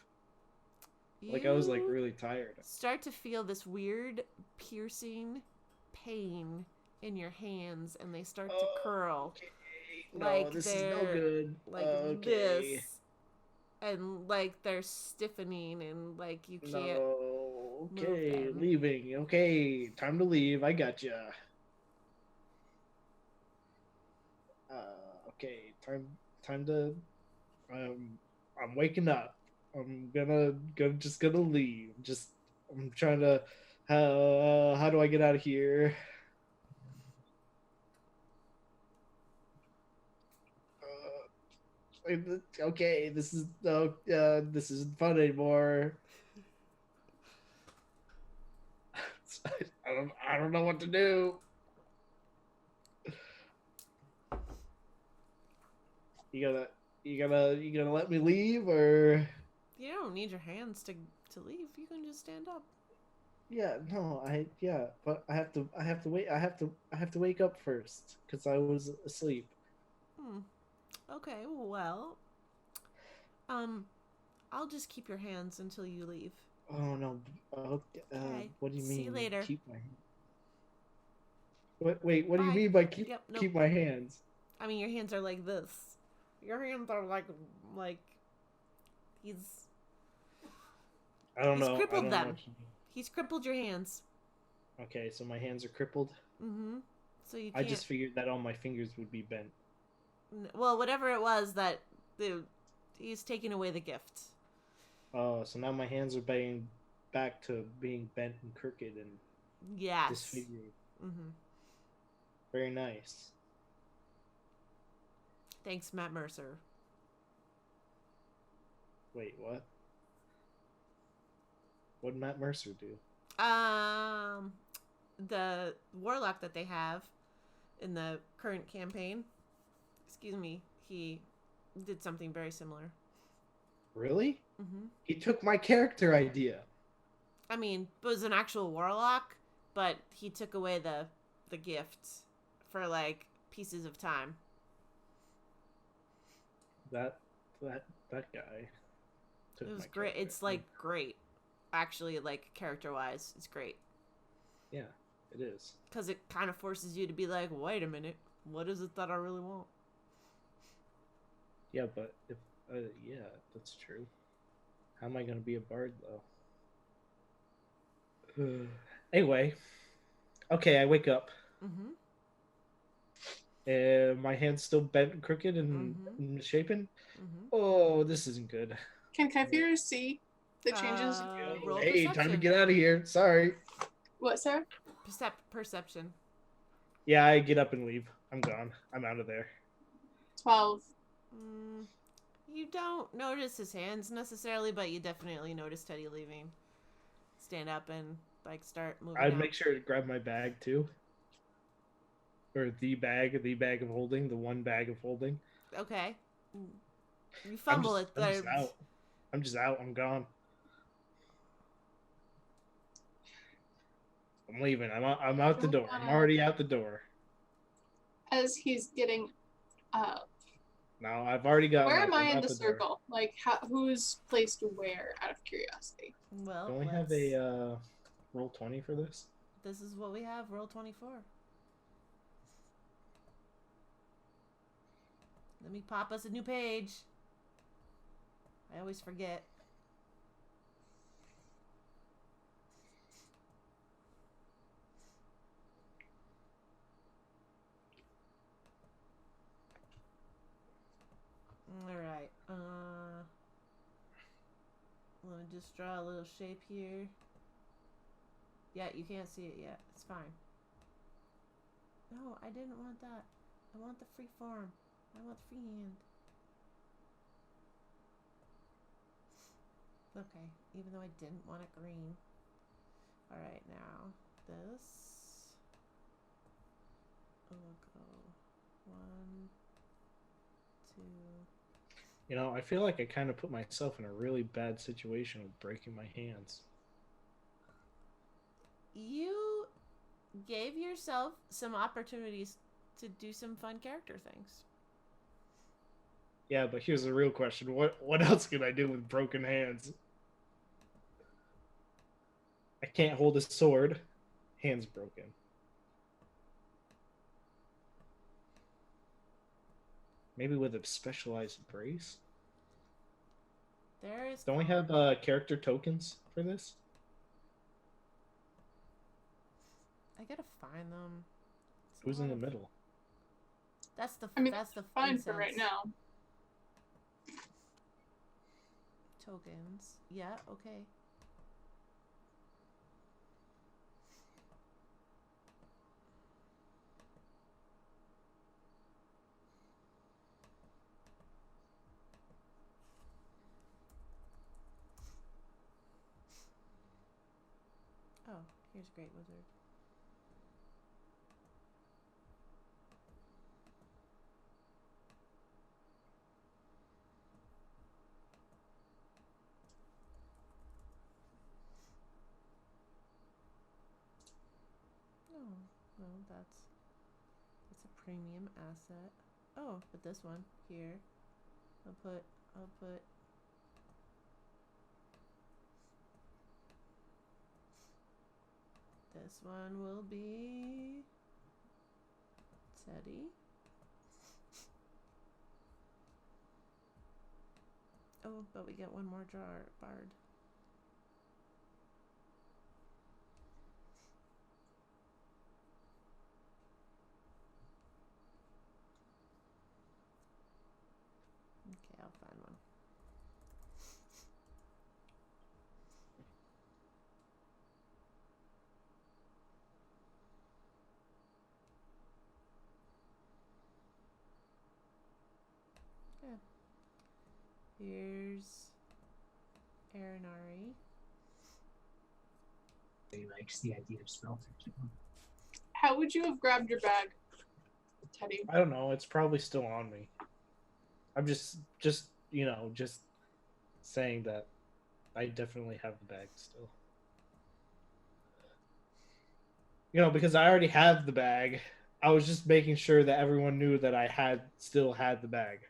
Like I was like You really tired. start to feel this weird piercing pain in your hands, and they start to curl Okay. like No, this is no they're- good. like Okay. this, and like they're stiffening, and like you can't. No. Okay, them. leaving. Okay, time to leave. I gotcha. Okay, time to. I'm waking up. I'm just gonna leave. I'm trying to. How do I get out of here? Okay, this is no. This isn't fun anymore. I don't know what to do. You gonna let me leave or? You don't need your hands to leave. You can just stand up. Yeah, no, but I have to wait. I have to wake up first because I was asleep. Hmm. Okay, well, I'll just keep your hands until you leave. Oh no. Okay, Okay. what do you See mean? you later. Keep my. Wait. What do you Bye. mean by Yep, nope. keep my hands? I mean, your hands are like this. Your hands are like he's I don't he's know. I crippled don't know them. what you mean. He's crippled your hands. Okay, so my hands are crippled. Mm-hmm. So you I can't. just figured that all my fingers would be bent. Well, whatever it was that he's taking away the gift. Oh, so now my hands are being back to being bent and crooked and Yes. disfigured. Mm-hmm. Very nice. Thanks, Matt Mercer. Wait, what? What did Matt Mercer do? The warlock that they have in the current campaign, excuse me, he did something very similar. Really? Mm-hmm. He took my character idea. I mean, it was an actual warlock, but he took away the gift for like pieces of time. That guy took It was my great. character It's like great, actually, like character wise, it's great. Yeah, it is. Because it kind of forces you to be like, wait a minute, what is it that I really want? Yeah, but if yeah, that's true. How am I gonna be a bard though? Anyway, okay, I wake up. Mm-hmm. My hand's still bent and crooked and misshapen. Mm-hmm. Oh, this isn't good. Can Kyphera see the changes? Roll Hey, time to perception. get out of here. Sorry. What, Sarah? Perception. Yeah, I get up and leave. I'm gone. I'm out of there. 12. You don't notice his hands necessarily, but you definitely notice Teddy leaving. Stand up and like start moving I'd out. make sure to grab my bag too. Or the bag of holding, the one bag of holding. Okay. You fumble it. I'm just out. I'm just out. I'm gone. I'm leaving. I'm out the door. I'm already out the door. As he's getting up. No, I've already got. Where am I in the circle? Like, who's placed where? Out of curiosity. Well, don't we have a roll 20 for this? This is what we have. Roll 24. Let me pop us a new page. I always forget. Alright. Let me just draw a little shape here. Yeah, you can't see it yet. It's fine. No, I didn't want that. I want the free form. I want the free hand. Okay, even though I didn't want it green. Alright, now this. We'll go 1, 2. You know, I feel like I kind of put myself in a really bad situation with breaking my hands. You gave yourself some opportunities to do some fun character things. Yeah, but here's the real question. What else can I do with broken hands? I can't hold a sword. Hands broken. Maybe with a specialized brace? Don't we have character tokens for this? I gotta find them. Who's in the middle? That's the I mean, that's the fine for right incense. now. Tokens. Yeah, okay. Oh, here's Great Wizard. Oh, well, that's a premium asset. Oh, but this one here, I'll put this one will be Teddy. Oh, but we get one more bard. Okay, I'll find one. Yeah. Here's Aranari. He likes the idea of spell too. How would you have grabbed your bag, Teddy? I don't know. It's probably still on me. I'm just saying that I definitely have the bag still. Because I already have the bag. I was just making sure that everyone knew that I still had the bag.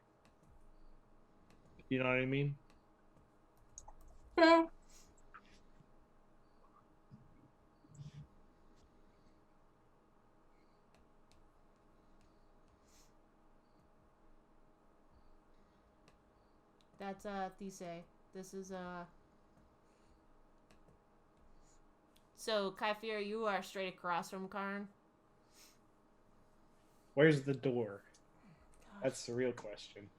You know what I mean? Yeah. That's Thisay. This is So Kaifir, you are straight across from Karn. Where's the door? That's the real question.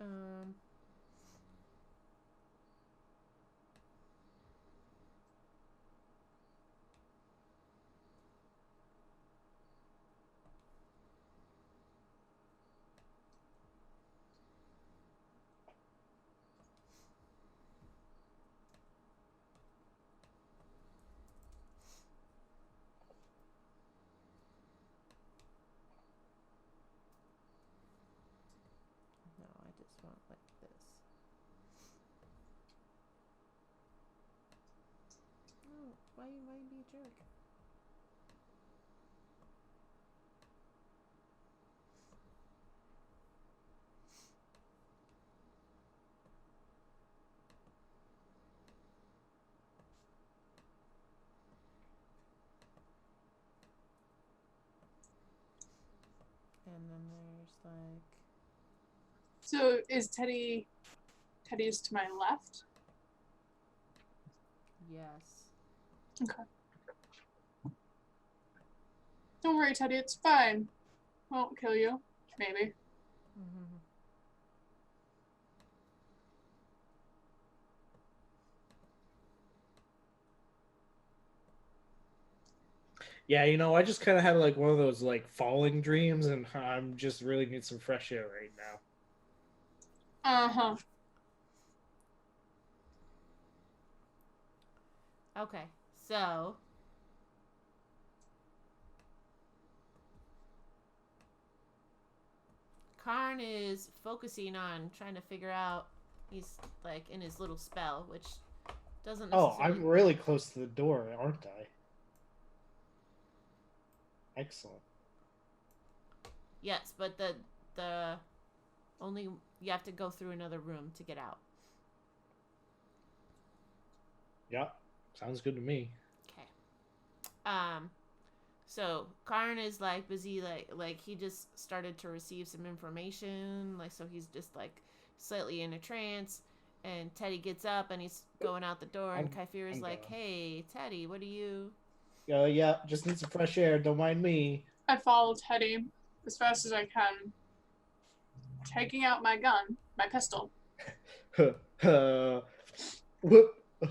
Um. No, I just want like this. Oh, why you be a jerk? And then there's like. So is Teddy's to my left? Yes. Okay. Don't worry, Teddy, it's fine. Won't kill you. Maybe. Mm-hmm. Yeah, I just kind of had like one of those like falling dreams, and I'm just really need some fresh air right now. Uh-huh. Okay, so Karn is focusing on trying to figure out. He's like in his little spell, which doesn't necessarily. Oh, I'm really close to the door, aren't I? Excellent. Yes, but the only you have to go through another room to get out. Yeah, sounds good to me. Okay. So Karn is like busy, like he just started to receive some information, like so he's just like slightly in a trance. And Teddy gets up and he's going out the door, and Kyphira's like, going. "Hey, Teddy, what are you?" Yeah, just need some fresh air. Don't mind me. I follow Teddy as fast as I can, taking out my gun, my pistol. Whoop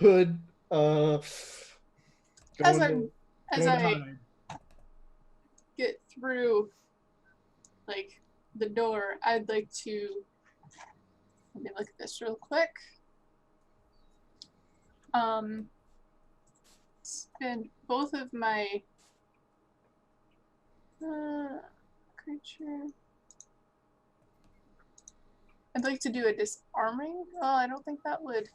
hood. As Going I to hide. get through, like, the door, I'd like to. Let me look at this real quick. Spend both of my creature. I'd like to do a disarming. Oh, I don't think that would. I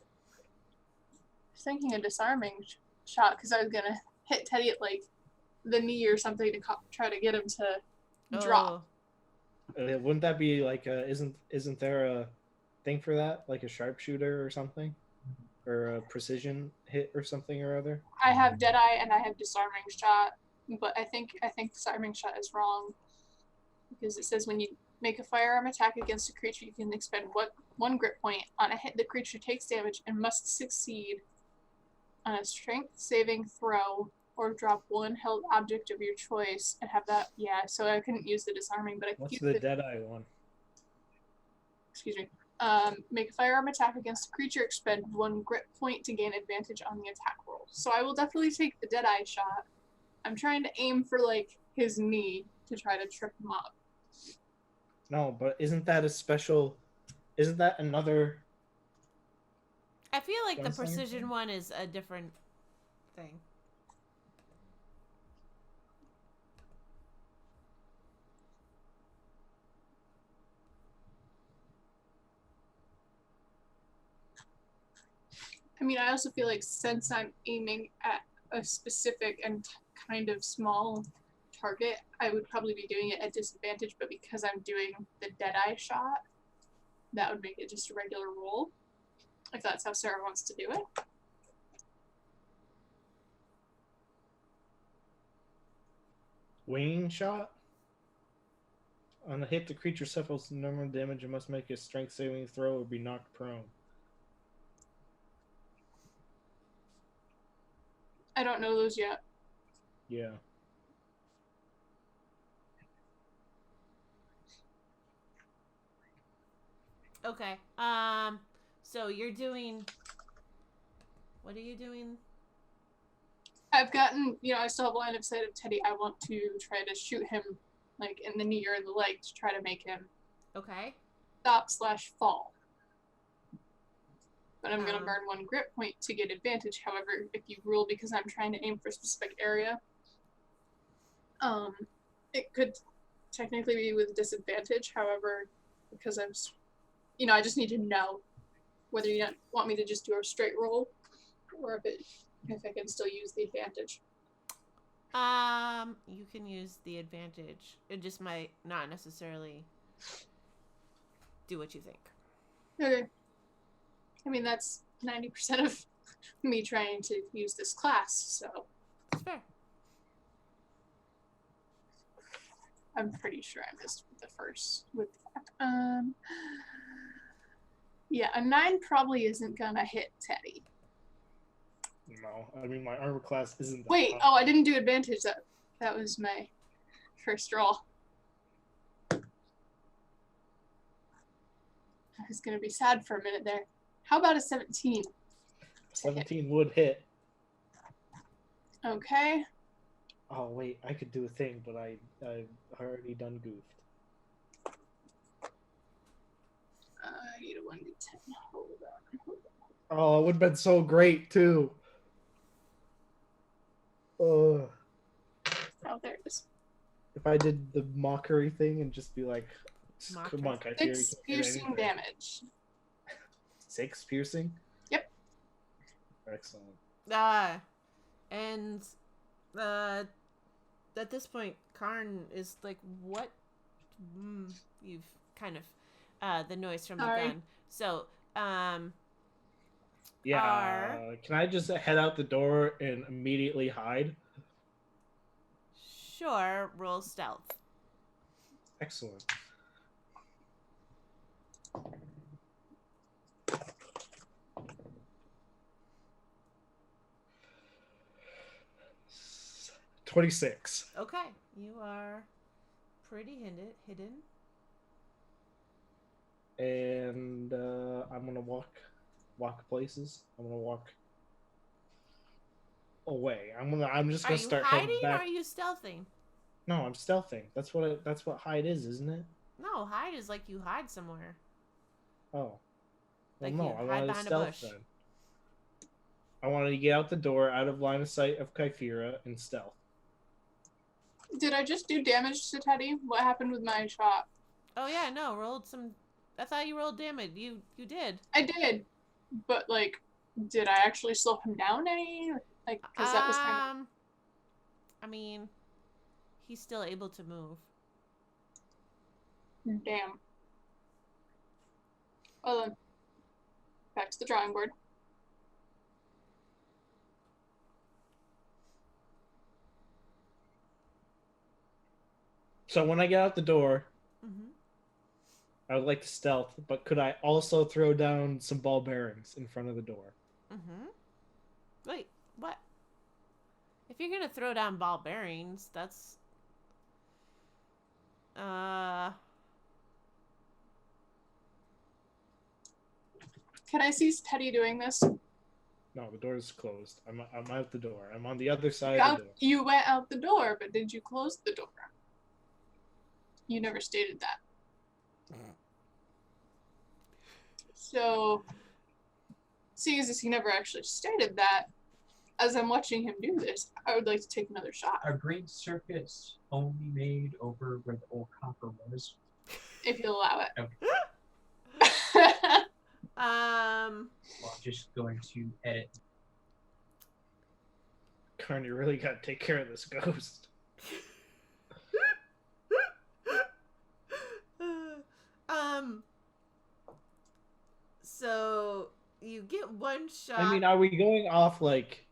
was thinking a disarming shot because I was gonna hit Teddy at like the knee or something to try to get him to drop. Wouldn't that be like isn't there a thing for that, like a sharpshooter or something, or a precision hit or something or other? I have Deadeye and I have disarming shot, but I think disarming shot is wrong because it says when you make a firearm attack against a creature, you can expend one grit point. On a hit, the creature takes damage and must succeed on a strength saving throw or drop one held object of your choice and have that. Yeah, so I couldn't use the disarming, but I could What's use the Deadeye one? Excuse me. Make a firearm attack against a creature, expend one grit point to gain advantage on the attack roll. So I will definitely take the Deadeye shot. I'm trying to aim for like his knee to try to trip him up. No, but isn't that a special? Isn't that another? I feel like the Gunslinger precision thing? one is a different thing. I mean, I also feel like since I'm aiming at a specific and kind of small target, I would probably be doing it at disadvantage, but because I'm doing the Deadeye shot, that would make it just a regular roll, if that's how Sarah wants to do it. Winging shot? On a hit, the creature suffers normal damage and must make a strength saving throw or be knocked prone. I don't know those yet. Yeah. Okay. So you're doing. What are you doing? I've gotten, I still have line of sight of Teddy. I want to try to shoot him, like, in the knee or in the leg to try to make him Okay. stop/fall. But I'm going to burn one grit point to get advantage. However, if you rule because I'm trying to aim for a specific area, it could technically be with disadvantage. However, because I'm, I just need to know whether you want me to just do a straight roll or if I can still use the advantage. You can use the advantage. It just might not necessarily do what you think. Okay. I mean, that's 90% of me trying to use this class, so. It's fair. I'm pretty sure I missed the first with that. Yeah, a 9 probably isn't gonna hit Teddy. No, I mean my armor class isn't that Wait, high. I didn't do advantage. That was my first roll. I was gonna be sad for a minute there. How about a 17? 17 would hit. Okay. Oh wait, I could do a thing, but I've already done goofed. I need a 1d10. Hold on. Oh, it would have been so great too. Oh, there it is. If I did the mockery thing and just be like, Mockery. come on, Kai, 6 piercing damage. 6 piercing? Yep. Excellent. And at this point, Karn is like, what? You've kind of, the noise from the Sorry. gun. So, Yeah. Can I just head out the door and immediately hide? Sure, roll stealth. Excellent. $26. Okay, you are pretty hidden. And I'm gonna walk places. I'm gonna walk away. I'm just Are gonna you start hiding heading or back. are you stealthing? No, I'm stealthing. That's what hide is, isn't it? No, hide is like you hide somewhere. Oh. Well, Like no, you I hide wanted to behind a stealth bush. then. I wanted to get out the door, out of line of sight of Kyphera, and stealth. Did I just do damage to Teddy? What happened with my shot? Oh yeah, no, rolled some. I thought you rolled damage. You did. I did, but like, did I actually slow him down any? Like, because that was kind of. I mean, he's still able to move. Damn. Well then, back to the drawing board. So when I get out the door, Mm-hmm. I would like to stealth, but could I also throw down some ball bearings in front of the door? Mm-hmm. Wait, what? If you're gonna throw down ball bearings, that's Can I see Teddy doing this? No, the door is closed. I'm out the door. I'm on the other side of the door. You went out the door, but did you close the door? You never stated that. So, seeing as he never actually stated that, as I'm watching him do this, I would like to take another shot. Are great circuits only made over where the old copper was? If you'll allow it. Okay. Well, I'm just going to edit. Karn, you really gotta take care of this ghost. So you get one shot. I mean, are we going off like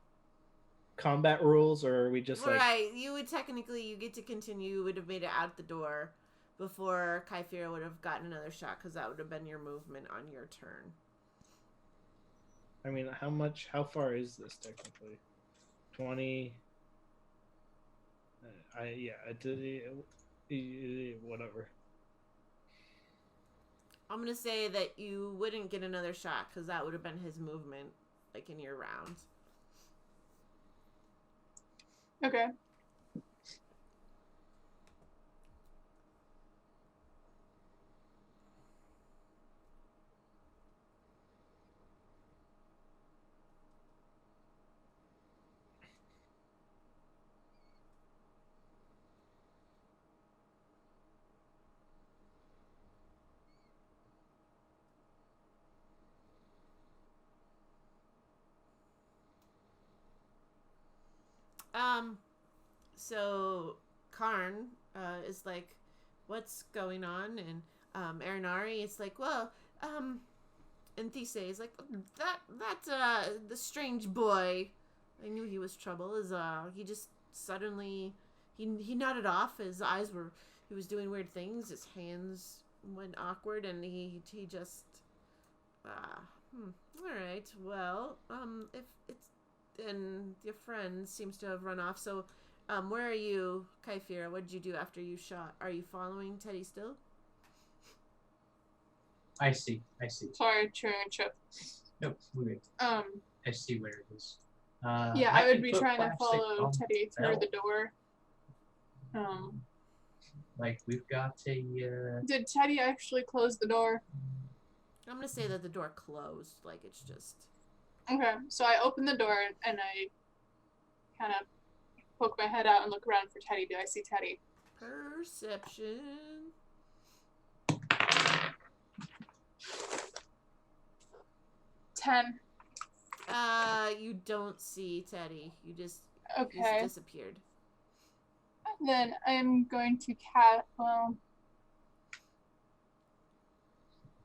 combat rules, or are we just like? Right, you would technically, you get to continue. You would have made it out the door before Kyphera would have gotten another shot, because that would have been your movement on your turn. I mean, how far is this technically? 20. Whatever. I'm gonna say that you wouldn't get another shot because that would have been his movement, like in your round. Okay. So Karn is like, what's going on? And Arinari is like, well, and Thise is like, that the strange boy, I knew he was trouble, is he just suddenly he nodded off, his eyes were, he was doing weird things, his hands went awkward, and he just all right, well, if it's, and your friend seems to have run off, so where are you, Kyphera? What did you do after you shot? Are you following Teddy still? I see. Sorry, Trip. Nope, wait. I see where it is. Yeah, I would be put trying to plastic follow on Teddy the through the bell. door. Like, we've got a... Did Teddy actually close the door? I'm gonna say that the door closed, like it's just... Okay, so I open the door and I kind of poke my head out and look around for Teddy. Do I see Teddy? Perception. 10. You don't see Teddy. You just Okay. he's disappeared. Then I'm going to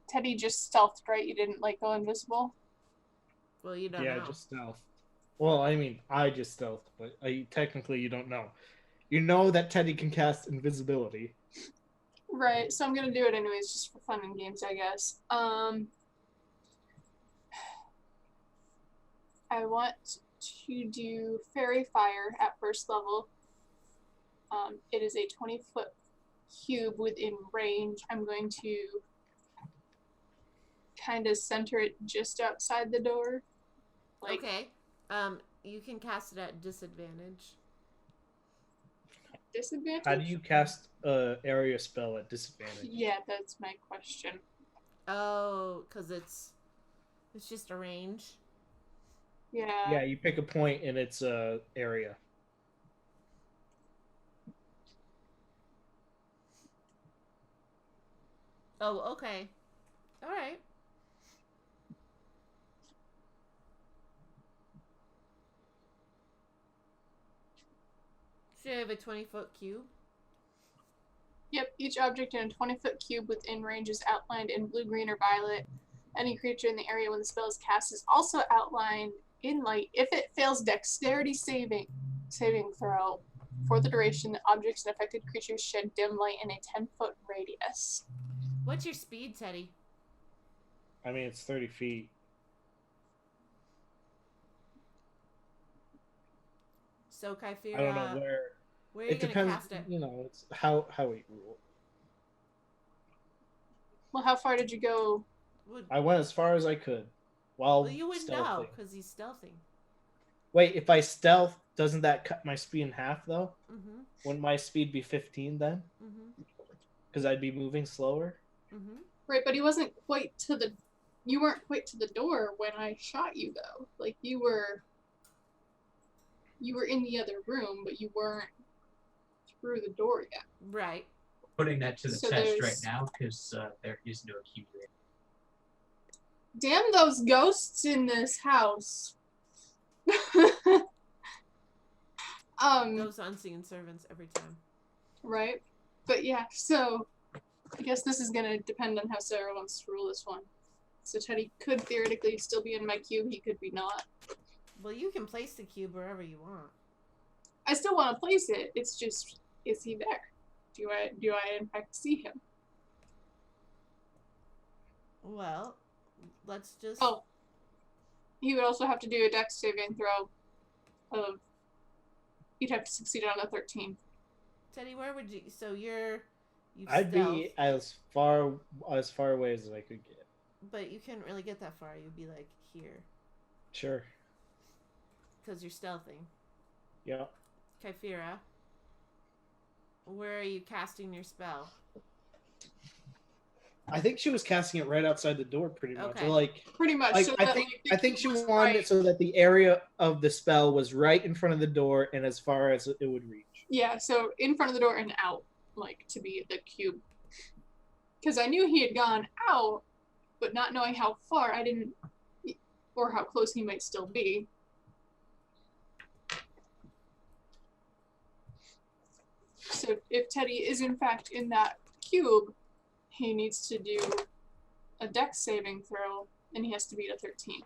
Teddy just stealthed, right? You didn't like go invisible? Well, you don't Yeah, know. just stealth. Well, I mean, I just stealth, but technically you don't know. You know that Teddy can cast invisibility. Right, so I'm gonna do it anyways, just for fun and games, I guess. I want to do Fairy Fire at first level. It is a 20-foot cube within range. I'm going to kind of center it just outside the door. Like, Okay. You can cast it at disadvantage. disadvantage? How do you cast a area spell at disadvantage? Yeah, that's my question. Oh, because it's just a range. Yeah. Yeah, you pick a point in its area. Oh, okay. All right. So you have a 20-foot cube. Yep, each object in a 20-foot cube within range is outlined in blue, green, or violet. Any creature in the area when the spell is cast is also outlined in light. If it fails dexterity saving throw, for the duration, the objects and affected creatures shed dim light in a 10-foot radius. What's your speed, Teddy? I mean, it's 30 feet. So, Kyphera, I don't know where are you it going to depends. cast it? You know, it's how we rule. Well, how far did you go? I went as far as I could, while Well, you wouldn't stealthing. know because he's stealthing. Wait, if I stealth, doesn't that cut my speed in half though? Mm-hmm. Wouldn't my speed be 15 then? Mm-hmm. Because I'd be moving slower. Mm-hmm. Right, but he wasn't quite to the. You weren't quite to the door when I shot you, though. Like you were in the other room, but you weren't through the door yet. Right. Putting that to the So test right there's- now because there is no key. Damn those ghosts in this house. Those unseen servants every time. Right? But yeah, so I guess this is gonna depend on how Sarah wants to rule this one. So Teddy could theoretically still be in my cube, he could be not. Well, you can place the cube wherever you want. I still want to place it, it's just, is he there? Do I in fact see him? Well, let's just... Oh. He would also have to do a dex saving throw of, he'd have to succeed on a 13. Teddy, where would you... So you've I'd stealth, be as far away as I could get. but you couldn't really get that far. You'd be like here. Sure. Because you're stealthing. Yeah. Kyphera, where are you casting your spell? I think she was casting it right outside the door, pretty much. Okay. Or like, Pretty much. like so I that, think like, the I think cube she was wanted right. it so that the area of the spell was right in front of the door and as far as it would reach. Yeah, so in front of the door and out, like, to be the cube. Because I knew he had gone out, but not knowing how far, I didn't, or how close he might still be. So if Teddy is in fact in that cube, he needs to do a dex saving throw, and he has to beat a 13.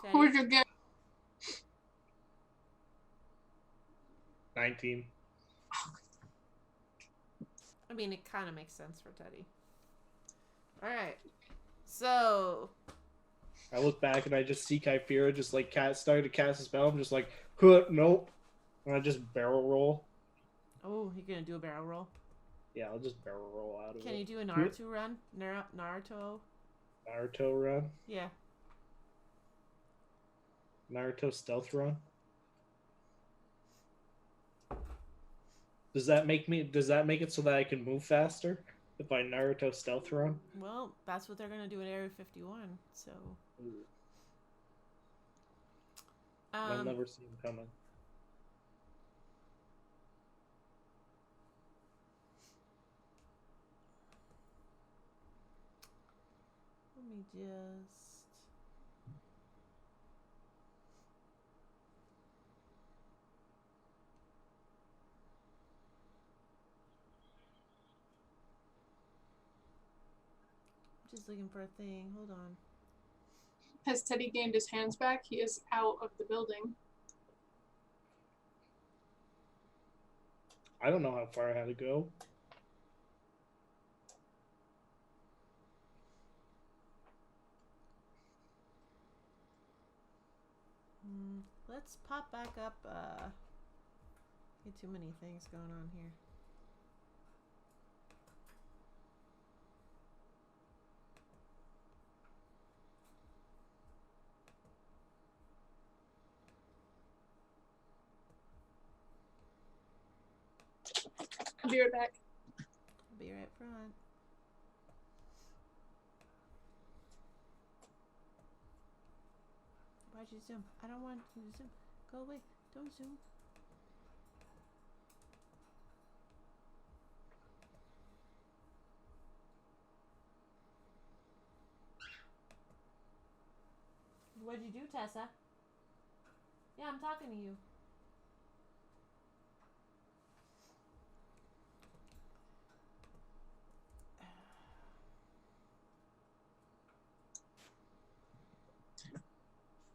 Teddy? Who would you get? 19. I mean, it kind of makes sense for Teddy. All right. So, I look back and I just see Kyphera just like started to cast a spell. I'm just like, huh, nope. And I just barrel roll. oh, you're going to do a barrel roll? Yeah, I'll just barrel roll out of Can it. you do a Naruto run? Naruto? Naruto run? Yeah. Naruto stealth run? Does that make it so that I can move faster if I Naruto stealth run? Well, that's what they're going to do at Area 51, so... I'll never see him coming. Let me just... Just was looking for a thing. Hold on. Has Teddy gained his hands back? He is out of the building. I don't know how far I had to go. Let's pop back up. Too many things going on here. I'll be right back. I'll be right front. Why'd you zoom? I don't want you to zoom. Go away. Don't zoom. What'd you do, Tessa? Yeah, I'm talking to you.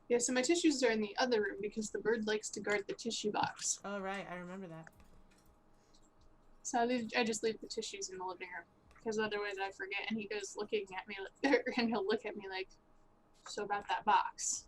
Yeah, so my tissues are in the other room because the bird likes to guard the tissue box. Oh, right. I remember that. So I just leave the tissues in the living room because otherwise I forget, and he goes looking at me, and he'll look at me like, so about that box.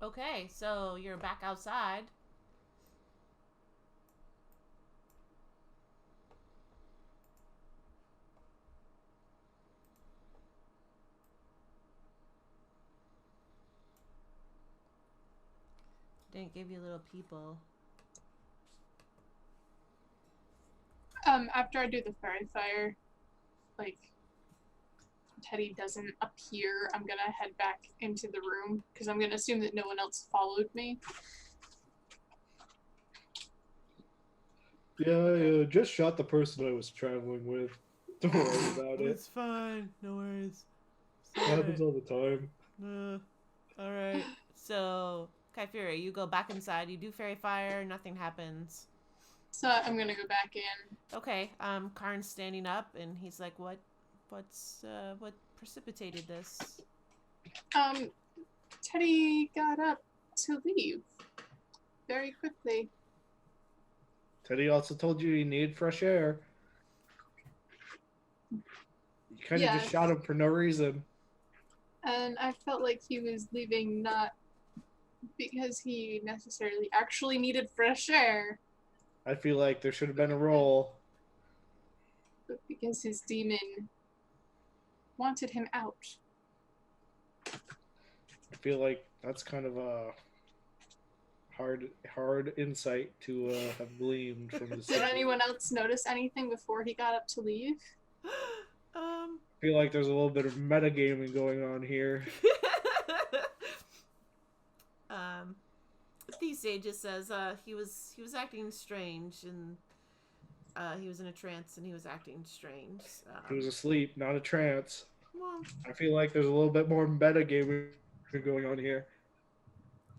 Okay, so you're back outside. Didn't give you little people. After I do the fairy fire, like, Teddy doesn't appear, I'm gonna head back into the room because I'm gonna assume that no one else followed me. Yeah, I just shot the person I was traveling with. Don't worry about it. It's fine. No worries. It happens all the time. Alright. So, Kyphira, you go back inside, you do fairy fire, nothing happens. So I'm gonna go back in. Okay, Karn's standing up and he's like, what precipitated this? Teddy got up to leave very quickly. Teddy also told you he needed fresh air. You kind of just shot him for no reason. And I felt like he was leaving not because he necessarily actually needed fresh air, I feel like there should have been a roll. but because his demon wanted him out. I feel like that's kind of a hard insight to have gleaned from the Did situation. anyone else notice anything before he got up to leave? I feel like there's a little bit of metagaming going on here. Theseus just says he was acting strange, and he was in a trance and he was acting strange. He was asleep, not a trance. Well, I feel like there's a little bit more metagaming going on here.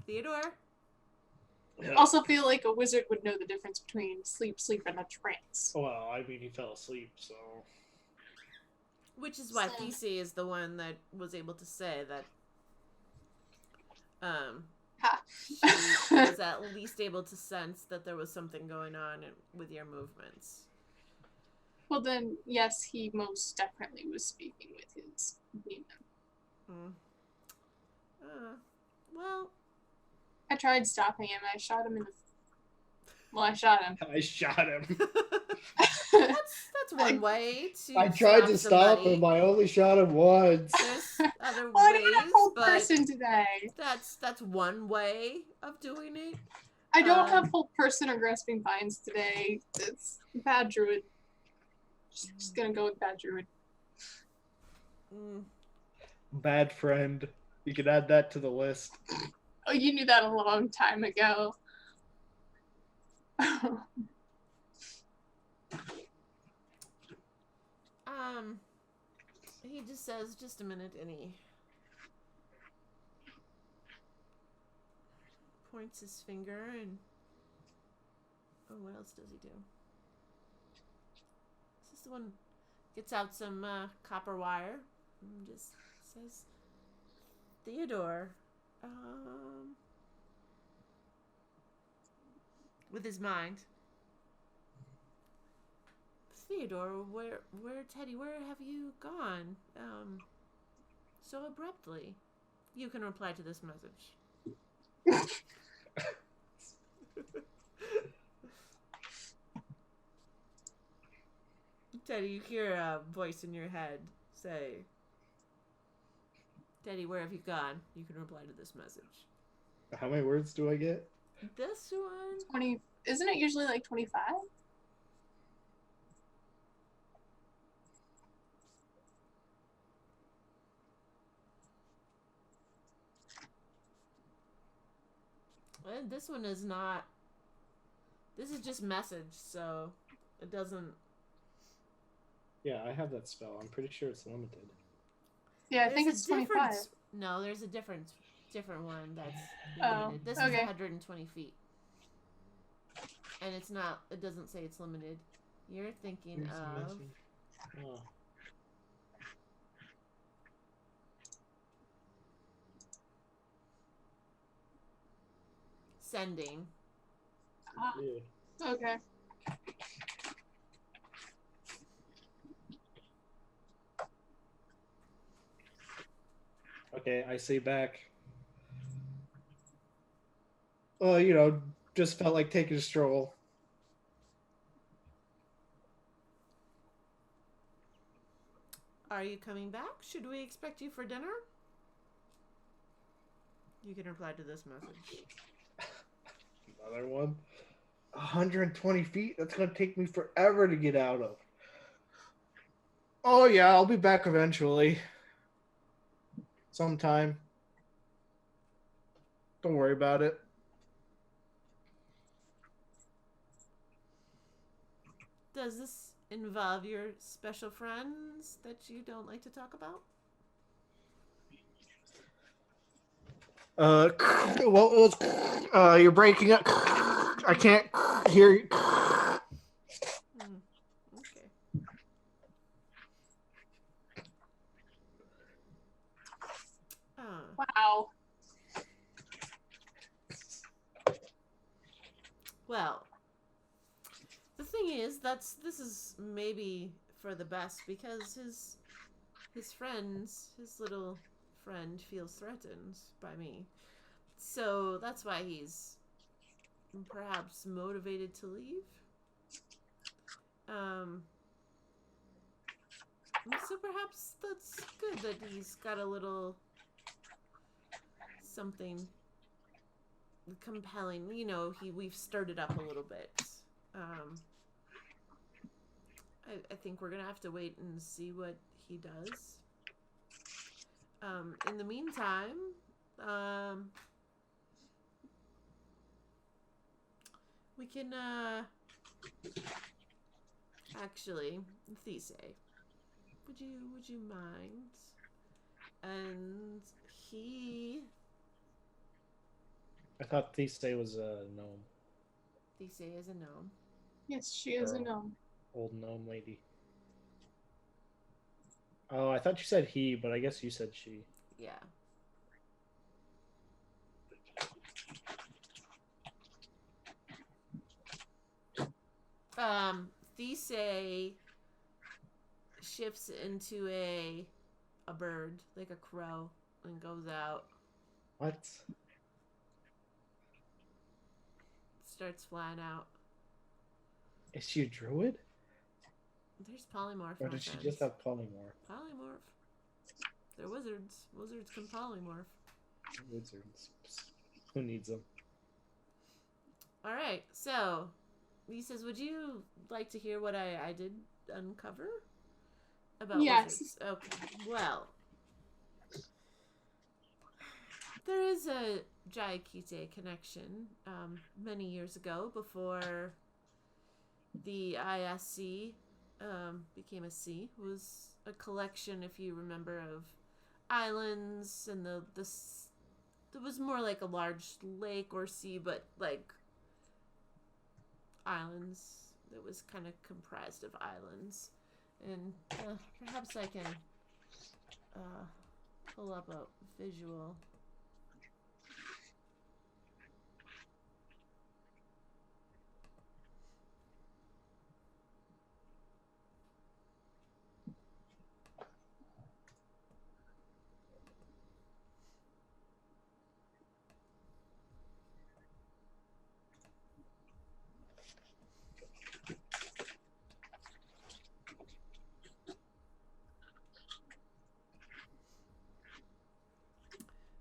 Theodore? Yeah. Also feel like a wizard would know the difference between sleep, and a trance. Well, I mean, he fell asleep, so... Which is why Theseus is the one that was able to say that she was at least able to sense that there was something going on with your movements. Well then, yes, he most definitely was speaking with his demon. Well... I tried stopping him. I shot him in the... Well, I shot him. I shot him. That's one way to I tried to stop somebody. him. I only shot him once. There's other Well, I ways, don't have full but person today. that's one way of doing it. I don't have full person or grasping vines today. It's bad druid. Just gonna go with bad druid. Bad friend. You can add that to the list. Oh, you knew that a long time ago. He just says, just a minute, and he points his finger and... Oh, what else does he do? Is this the one... Gets out some copper wire and just says, Theodore, with his mind. Theodore, where, Teddy, where have you gone? So abruptly. You can reply to this message. Teddy, you hear a voice in your head say, Teddy, where have you gone? You can reply to this message. How many words do I get? This one? 20. Isn't it usually like 25? And this one is not... This is just message, so it doesn't... Yeah, I have that spell. I'm pretty sure it's limited. Yeah, I think it's 25. No, there's a different one that's Oh, limited. This is 120 feet. And it's not... It doesn't say it's limited. You're thinking of... Oh. Sending. Yeah. Okay. Okay, I say back. Well, you know, just felt like taking a stroll. Are you coming back? Should we expect you for dinner? You can reply to this message. Another one. 120 feet? That's going to take me forever to get out of. Oh, yeah, I'll be back eventually. Sometime. Don't worry about it. Does this involve your special friends that you don't like to talk about? Well, you're breaking up. I can't hear you. Okay. Wow. Well, the thing is, this is maybe for the best because his friends, his little friend feels threatened by me. So that's why he's perhaps motivated to leave. So perhaps that's good that he's got a little something compelling. You know, we've stirred it up a little bit. I think we're gonna have to wait and see what he does. In the meantime, we can actually, Thesey, would you mind? And he... I thought Thesey was a gnome. Thesey is a gnome. Yes, she is a gnome. Old gnome lady. Oh, I thought you said he, but I guess you said she. Yeah. Thesey shifts into a bird, like a crow, and goes out. What? Starts flying out. Is she a druid? There's polymorph. Or did she just have polymorph? Polymorph. They're wizards. Wizards can polymorph. Wizards. Who needs them? Alright, so he says, would you like to hear what I did uncover? About yes. wizards? Okay. Well, There is a Jayakite connection. Many years ago, before the ISC became a sea, was a collection, if you remember, of islands, and it was more like a large lake or sea, but like islands. It was kind of comprised of islands, and perhaps I can pull up a visual.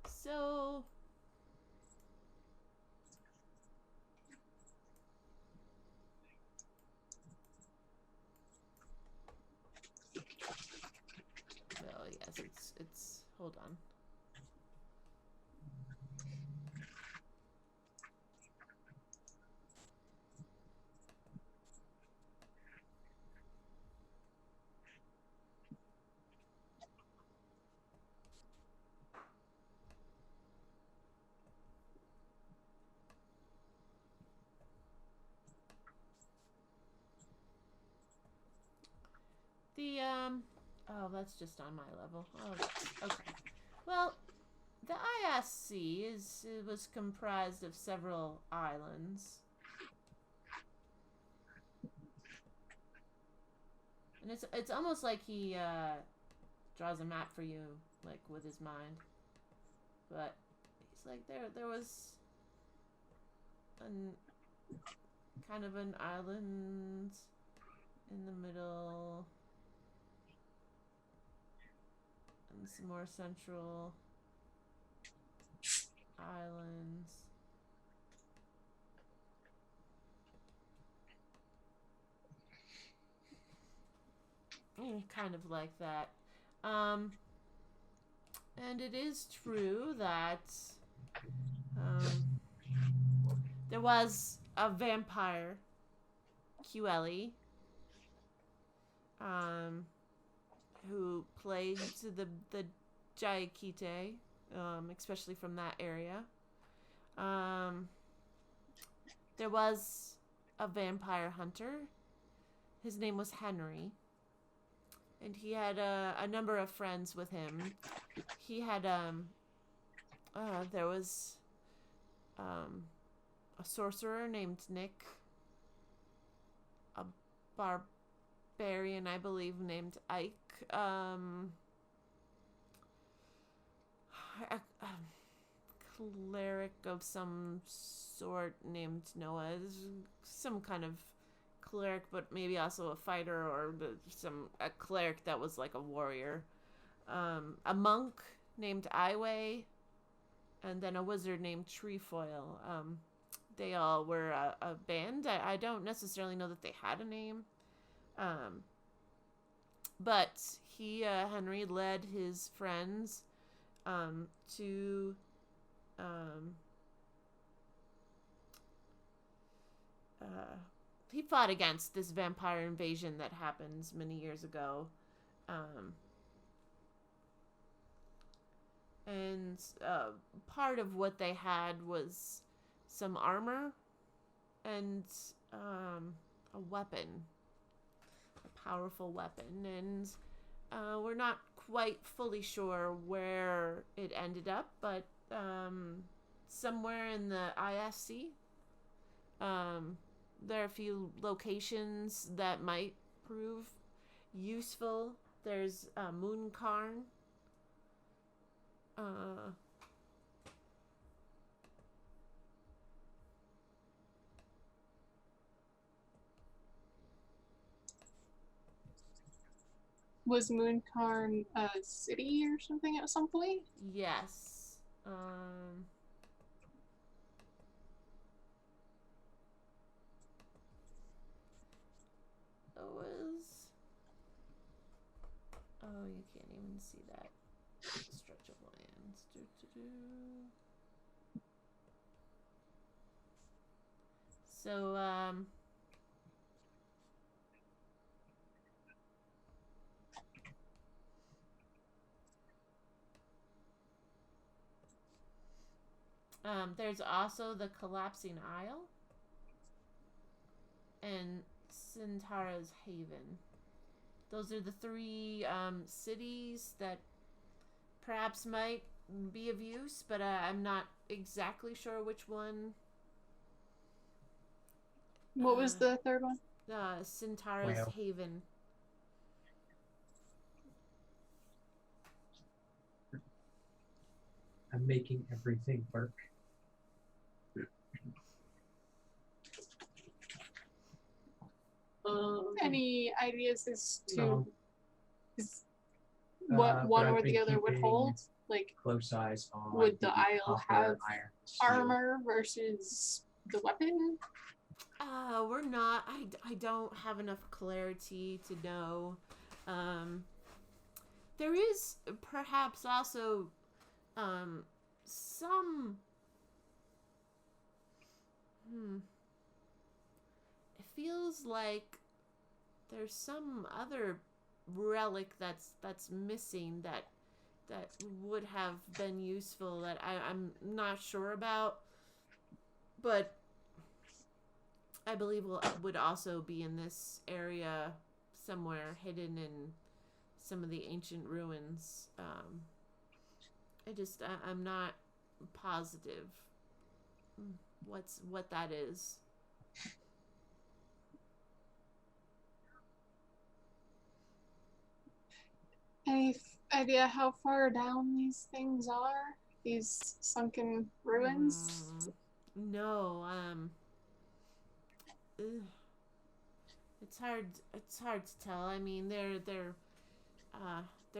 So, well, yes, it's, hold on. The, oh, that's just on my level. Oh, okay. Well, the ISC was comprised of several islands. And it's almost like he, draws a map for you, like, with his mind. But he's like, there was kind of an island in the middle, and some more central islands. Kind of like that. And it is true that there was a vampire, QLE, who plagued the Jayakite, especially from that area. There was a vampire hunter. His name was Henry. And he had a number of friends with him. He had, there was a sorcerer named Nick. A barbarian, I believe, named Ike. A cleric of some sort named Noah. Some kind of cleric, but maybe also a fighter, or a cleric that was like a warrior. A monk named Iway, and then a wizard named Trefoil. They all were a band. I don't necessarily know that they had a name. But Henry led his friends to he fought against this vampire invasion that happened many years ago. And part of what they had was some armor and a weapon, a powerful weapon. And we're not quite fully sure where it ended up, but somewhere in the ISC. There are a few locations that might prove useful. There's Mooncarn. Was Mooncarn a city or something at some point? Yes. Oh, you can't even see that. Let's stretch of lands. So, there's also the Collapsing Isle and Centaur's Haven. Those are the three cities that perhaps might be of use, but I'm not exactly sure which one. What was the third one? Centaur's Well. Haven. I'm making everything work. Any ideas as to No. what But one I've or been the other would keeping hold? Like, close eyes on would the Isle copper, have iron, steel. armor versus the weapon? We're not. I don't have enough clarity to know. There is perhaps also some. It feels like there's some other relic that's missing that would have been useful that I'm not sure about, but I believe would also be in this area somewhere, hidden in some of the ancient ruins. I'm not positive what that is. Any idea how far down these things are? These sunken ruins? No. It's hard to tell. I mean, they're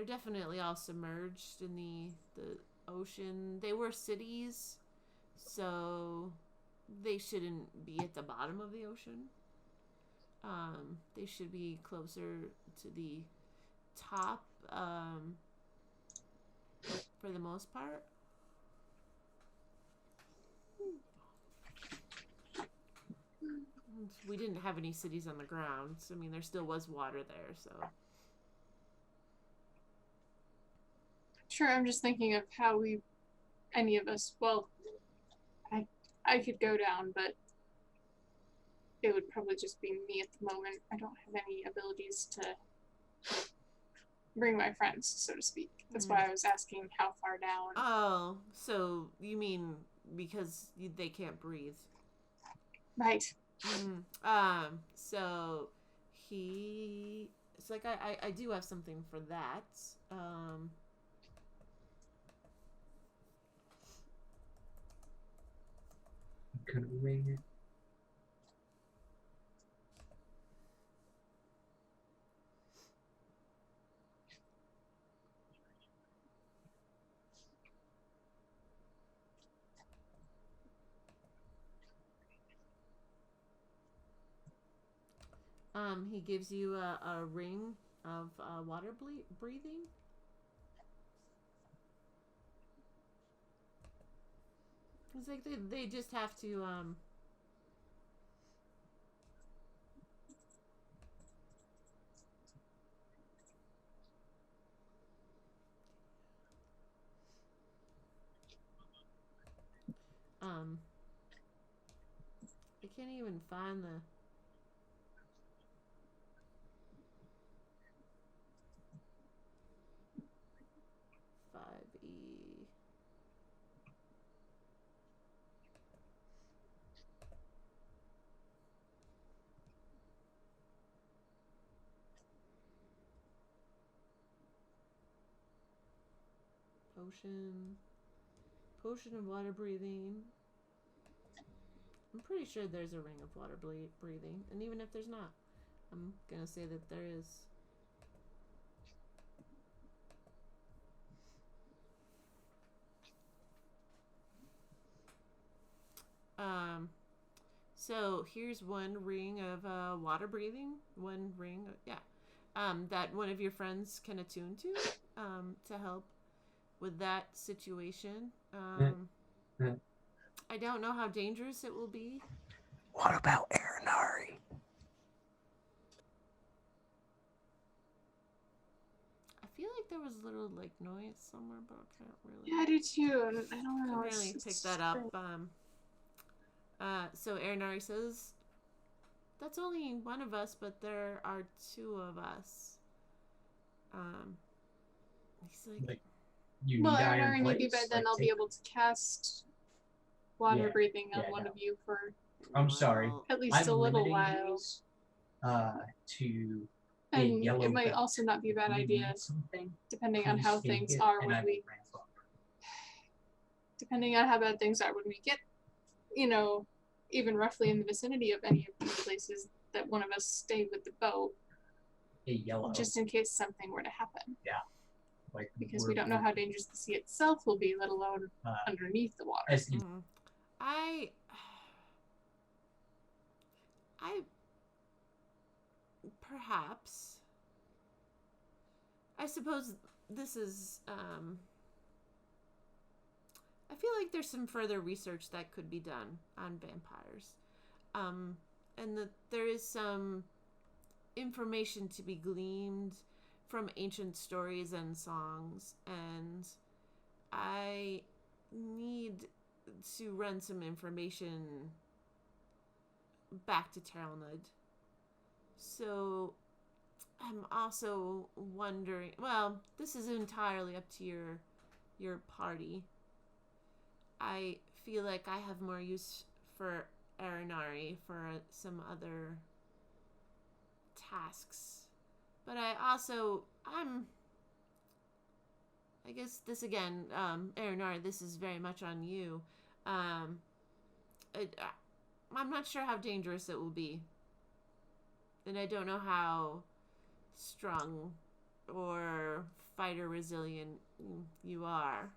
definitely all submerged in the ocean. They were cities, so they shouldn't be at the bottom of the ocean. They should be closer to the top, for the most part. We didn't have any cities on the ground. So, I mean, there still was water there, so. Sure, I'm just thinking of how any of us, well, I could go down, but it would probably just be me at the moment. I don't have any abilities to bring my friends, so to speak. That's why I was asking how far down. Oh, so you mean because they can't breathe? Right. So it's like I do have something for that. Could ring it. He gives you a ring of water breathing. It's like they just have to I can't even find the 5E. Potion of water breathing. I'm pretty sure there's a ring of water breathing, and even if there's not, I'm gonna say that there is. So here's one ring of water breathing. One ring, yeah. That one of your friends can attune to help with that situation. Mm. I don't know how dangerous it will be. What about Aranari? I feel like there was a little like noise somewhere, but I can't really. Yeah, I do too. And I don't know. Can't really pick that up. So Aranari says, "That's only one of us, but there are two of us." He's like, You Well, need Aaron, iron maybe plates. by then like, I'll be take- able to cast water Yeah, breathing on yeah, one no. of you for I'm sorry. well, at least I'm a little limiting while. these, to a And yellow it might belt. also not be a bad You idea, need something, depending on please how say things it, are and when I will we, ramp up. depending on how bad things are when we get, even roughly in the vicinity of any of these places, that one of us stay with the boat, A yellow. just in case something were to happen. Like Because we don't know how dangerous the sea itself will be, let alone underneath the water. As you, I perhaps. I suppose this is. I feel like there's some further research that could be done on vampires, and that there is some information to be gleaned from ancient stories and songs, and I need to run some information back to Terrelnud. So I'm also wondering, well, this is entirely up to your party. I feel like I have more use for Aranari for some other tasks. But I guess this again, Aranari, this is very much on you. I'm not sure how dangerous it will be. And I don't know how strong or fighter resilient you are.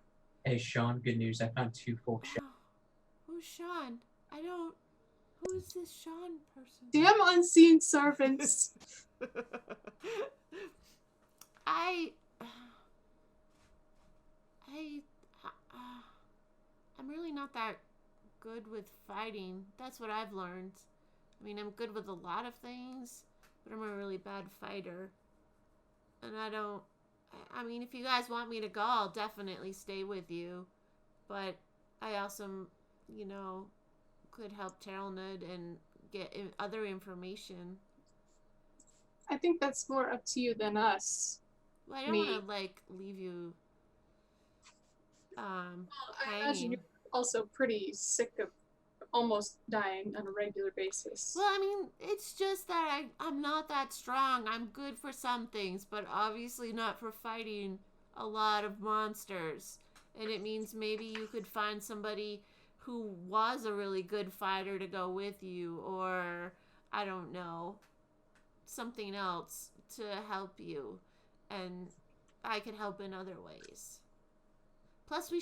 hey Sean, good news. I found 2 full shells. Who's Sean? Who is this Sean person? Damn unseen servants! I'm really not that good with fighting. That's what I've learned. I mean, I'm good with a lot of things, but I'm a really bad fighter. And I mean, if you guys want me to go, I'll definitely stay with you. But I also, could help Terrelnud and get other information. I think that's more up to you than us. Well, I don't want to, leave you, I hanging. imagine you're also pretty sick of almost dying on a regular basis. Well, I mean, it's just that I'm not that strong. I'm good for some things, but obviously not for fighting a lot of monsters. And it means maybe you could find somebody who was a really good fighter to go with you, or, I don't know, something else to help you. And I could help in other ways. Plus,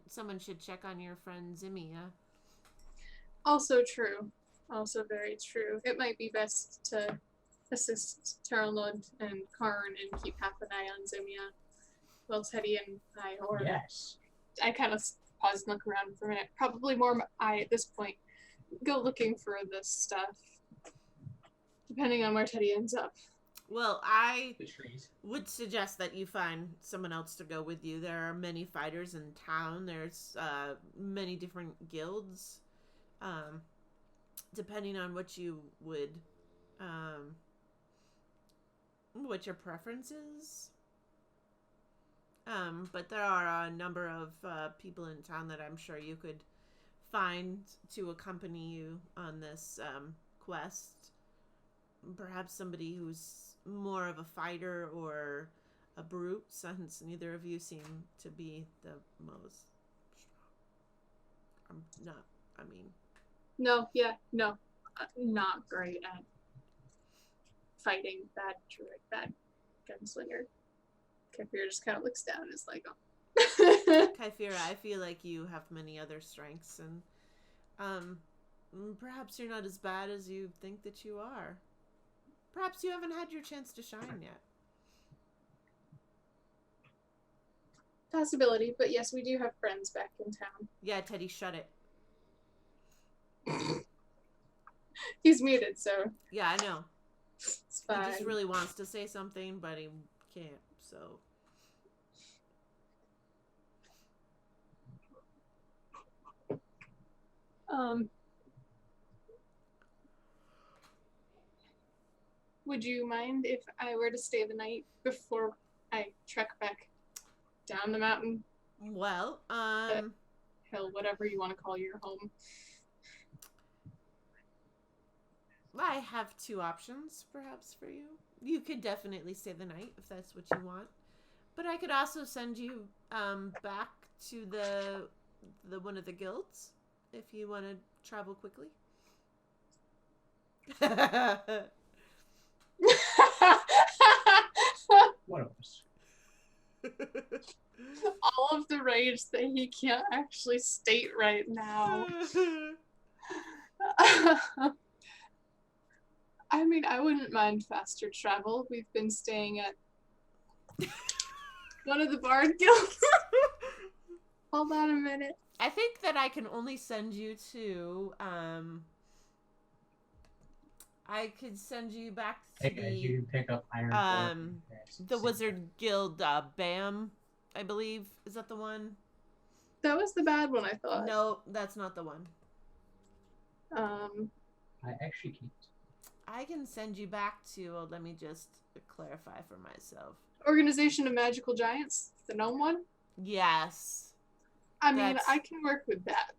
someone should check on your friend Zimia. Also true. Also very true. It might be best to assist Terrelnud and Karn and keep half an eye on Zimia. Well, Teddy and I, or Yes. I kind of pause and look around for a minute. Probably more I, at this point, go looking for this stuff. Depending on where Teddy ends up. Well, I The trees. would suggest that you find someone else to go with you. There are many fighters in town. There's many different guilds. Depending on what you would, what your preference is. But there are a number of people in town that I'm sure you could find to accompany you on this quest. Perhaps somebody who's more of a fighter or a brute, since neither of you seem to be the most strong. No, not great at fighting. Bad gunslinger. Kefir just kind of looks down and is like, oh. Kyphira, I feel like you have many other strengths, and perhaps you're not as bad as you think that you are. Perhaps you haven't had your chance to shine yet. Possibility, but yes, we do have friends back in town. Yeah, Teddy, shut it. He's muted, so Yeah, I know. it's fine. He just really wants to say something, but he can't, so. Would you mind if I were to stay the night before I trek back down the mountain? Well, Hill, whatever you want to call your home. I have two options, perhaps, for you. You could definitely stay the night if that's what you want, but I could also send you back to the one of the guilds if you want to travel quickly. One of us. All of the rage that he can't actually state right now. I mean, I wouldn't mind faster travel. We've been staying at one of the bard guilds. Hold on a minute. I think that I can only send you to I could send you back to You can pick up iron the Wizard Guild, BAM, I believe. Is that the one? That was the bad one, I thought. No, that's not the one. I actually can't. I can send you back to, well, let me just clarify for myself. Organization of Magical Giants, the gnome one? Yes. I mean, I can work with that.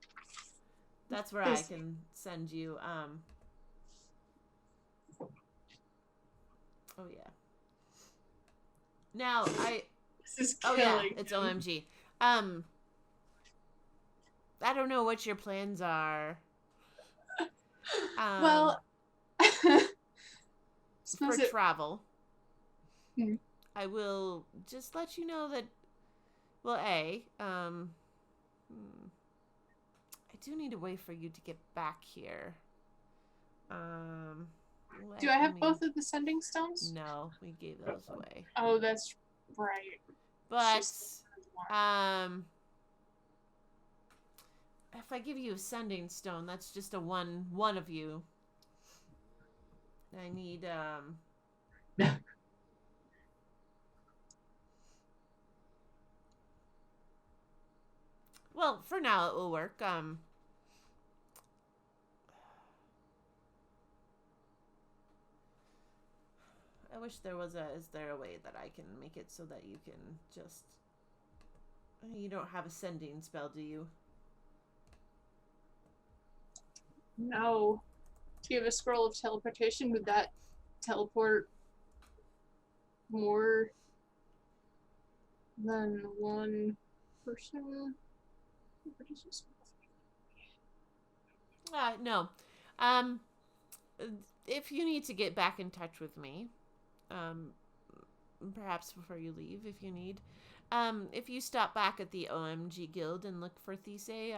That's where I can send you, oh yeah. Now, This is oh killing yeah, it's him. OMG. I don't know what your plans are. Well, for travel. Hmm. I will just let you know that, well, I do need a way for you to get back here. Do I have both of the sending stones? No, we gave those away. Oh, that's right. But, if I give you a sending stone, that's just a one of you. I need, well, for now it will work. I wish there was is there a way that I can make it so that you can just, you don't have a sending spell, do you? No. Do you have a scroll of teleportation? Would that teleport more than one person? No. If you need to get back in touch with me, perhaps before you leave, if you need, if you stop back at the OMG Guild and look for Thesey,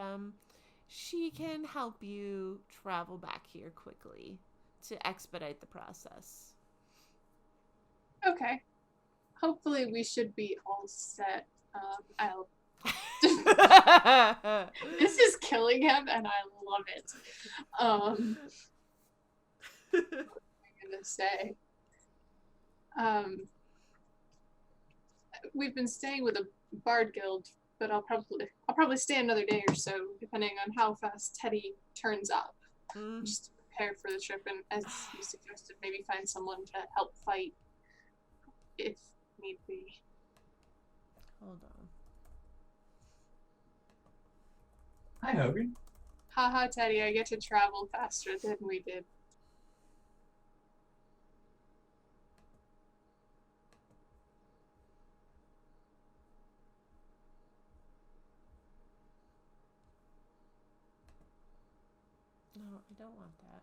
she can help you travel back here quickly to expedite the process. Okay. Hopefully we should be all set. I'll... This is killing him, and I love it. What am I gonna say? We've been staying with a bard guild, but I'll probably stay another day or so, depending on how fast Teddy turns up. Just to prepare for the trip, and as you suggested, maybe find someone to help fight if need be. Hold on. Hi, Hogan. Haha, Teddy, I get to travel faster than we did. No, I don't want that.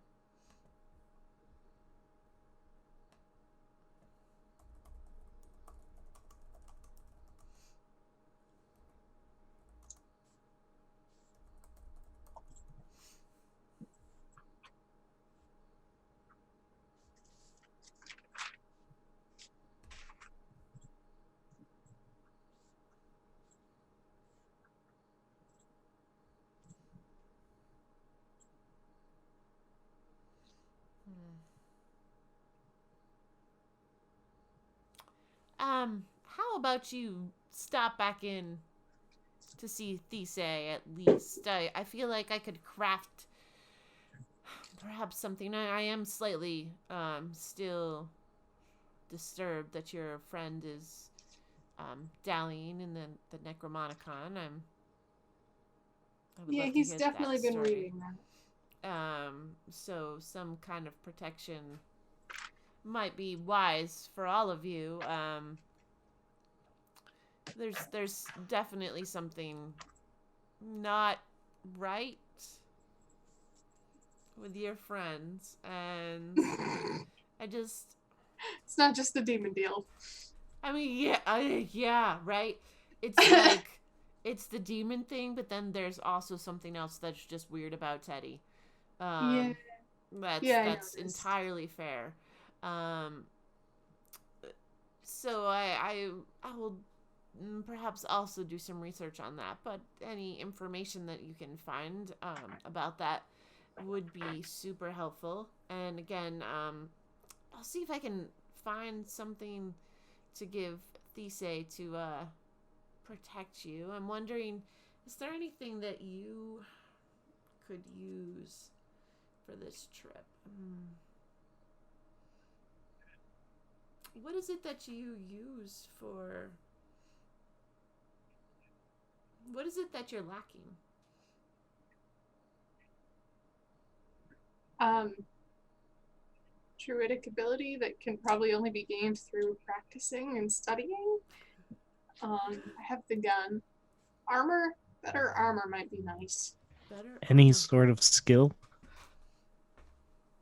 How about you stop back in to see Thisay at least? I feel like I could craft perhaps something. I am slightly still disturbed that your friend is dallying in the Necromonicon. I would Yeah, love to he's hear definitely that been story. reading that. So some kind of protection might be wise for all of you. There's definitely something not right with your friends, and I just, It's not just the demon deal. I mean, yeah, right. It's like it's the demon thing, but then there's also something else that's just weird about Teddy. Yeah. That's Yeah, I that's noticed. entirely fair. Um, so I will perhaps also do some research on that. But any information that you can find about that would be super helpful. And again, I'll see if I can find something to give Thisay to protect you. I'm wondering, is there anything that you could use for this trip? What is it that you use for... What is it that you're lacking? Druidic ability that can probably only be gained through practicing and studying. I have the gun. Armor, better armor might be nice. Better Any armor. sort of skill?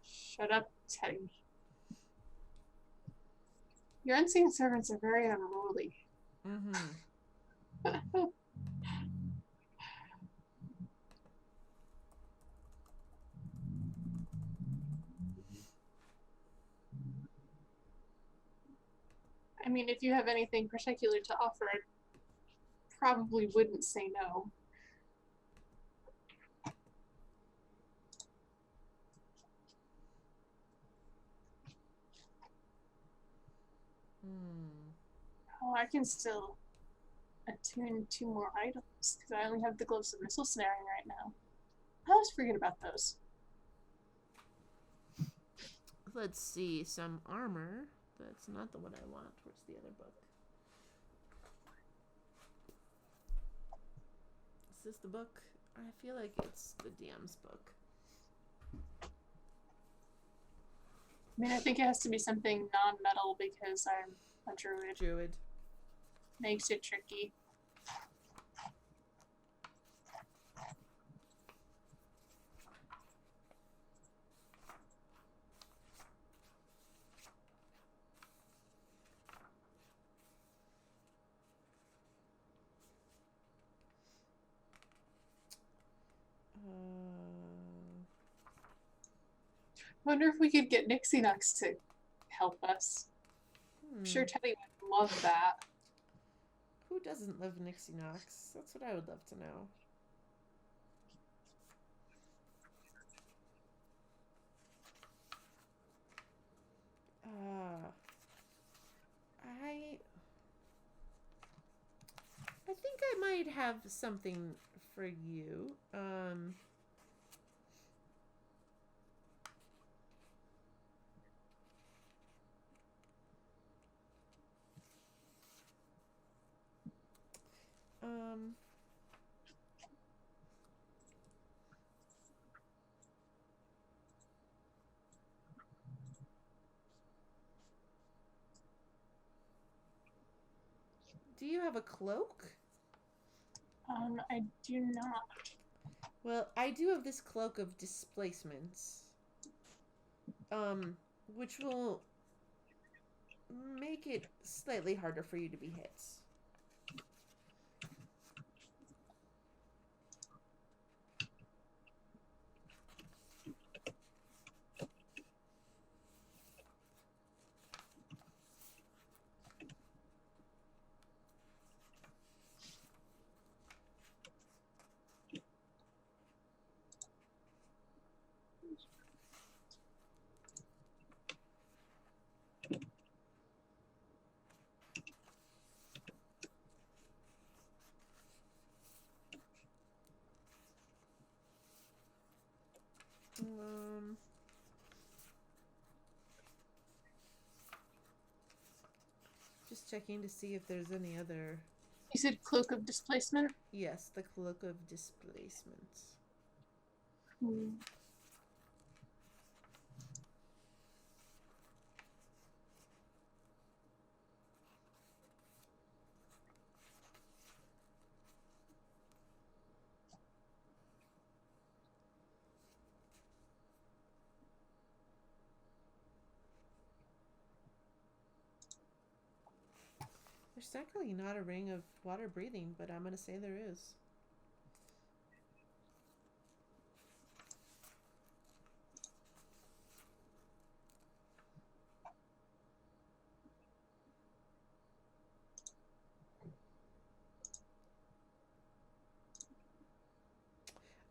Shut up, Teddy. Your unseen servants are very unruly. I mean, if you have anything particular to offer, I probably wouldn't say no. Oh, I can still attune 2 more items because I only have the gloves of missile snaring right now. I always forget about those. Let's see, some armor. That's not the one I want. Where's the other book? Is this the book? I feel like it's the DM's book. I mean, I think it has to be something non-metal because I'm a druid. Druid. Makes it tricky. Wonder if we could get Nixie Nux to help us. I'm sure Teddy would love that. Who doesn't live in Nixie Knox? That's what I would love to know. I think I might have something for you. Do you have a cloak? I do not. Well, I do have this cloak of displacements. Which will make it slightly harder for you to be hit. Just checking to see if there's any other. You said cloak of displacement? Yes, the cloak of displacement. Hmm. There's technically not a ring of water breathing, but I'm gonna say there is.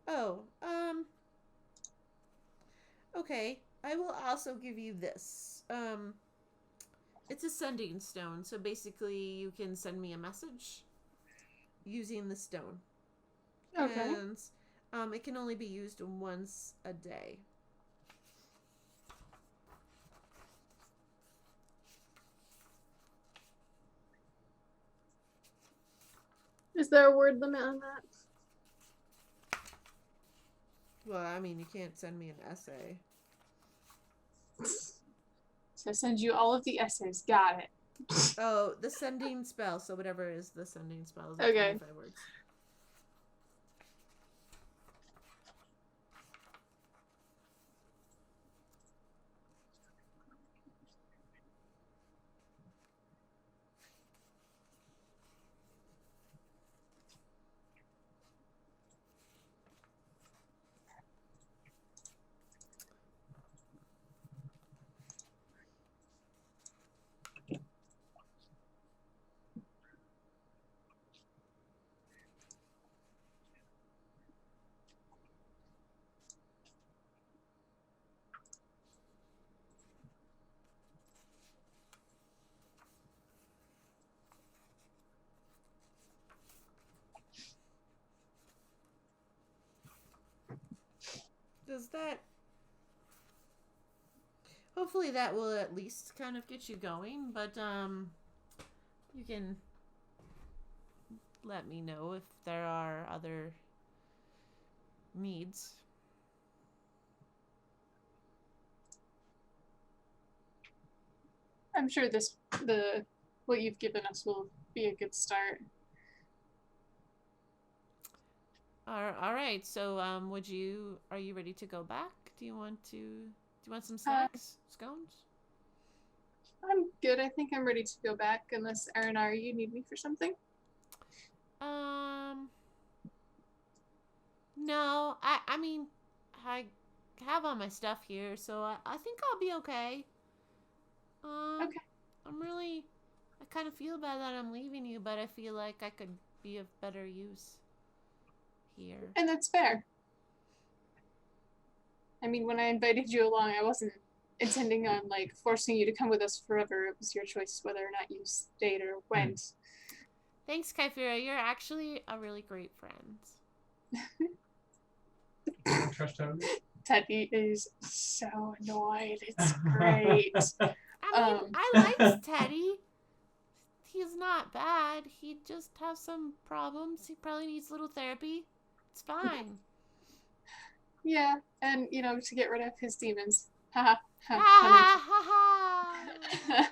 Oh, okay. I will also give you this. It's a sending stone, so basically you can send me a message using the stone. Okay. And it can only be used once a day. Is there a word limit on that? Well, I mean, you can't send me an essay. So I send you all of the essays. Got it. Oh, the sending spell. So whatever is the sending spell is Okay. 25 words. Does that... Hopefully that will at least kind of get you going, but you can let me know if there are other needs. I'm sure what you've given us will be a good start. All right. So are you ready to go back? Do you want some snacks? Scones? I'm good. I think I'm ready to go back unless Arinar, you need me for something? No. I mean, I have all my stuff here, so I think I'll be okay. Okay. I kind of feel bad that I'm leaving you, but I feel like I could be of better use here. And that's fair. I mean, when I invited you along, I wasn't intending on like forcing you to come with us forever. It was your choice whether or not you stayed or went. Thanks, Kyphira. You're actually a really great friend. You don't trust Tony? Teddy is so annoyed. It's great. I mean, I like Teddy. He's not bad. He just has some problems. He probably needs a little therapy. It's fine. Yeah, and to get rid of his demons. Haha. Ha ha ha ha.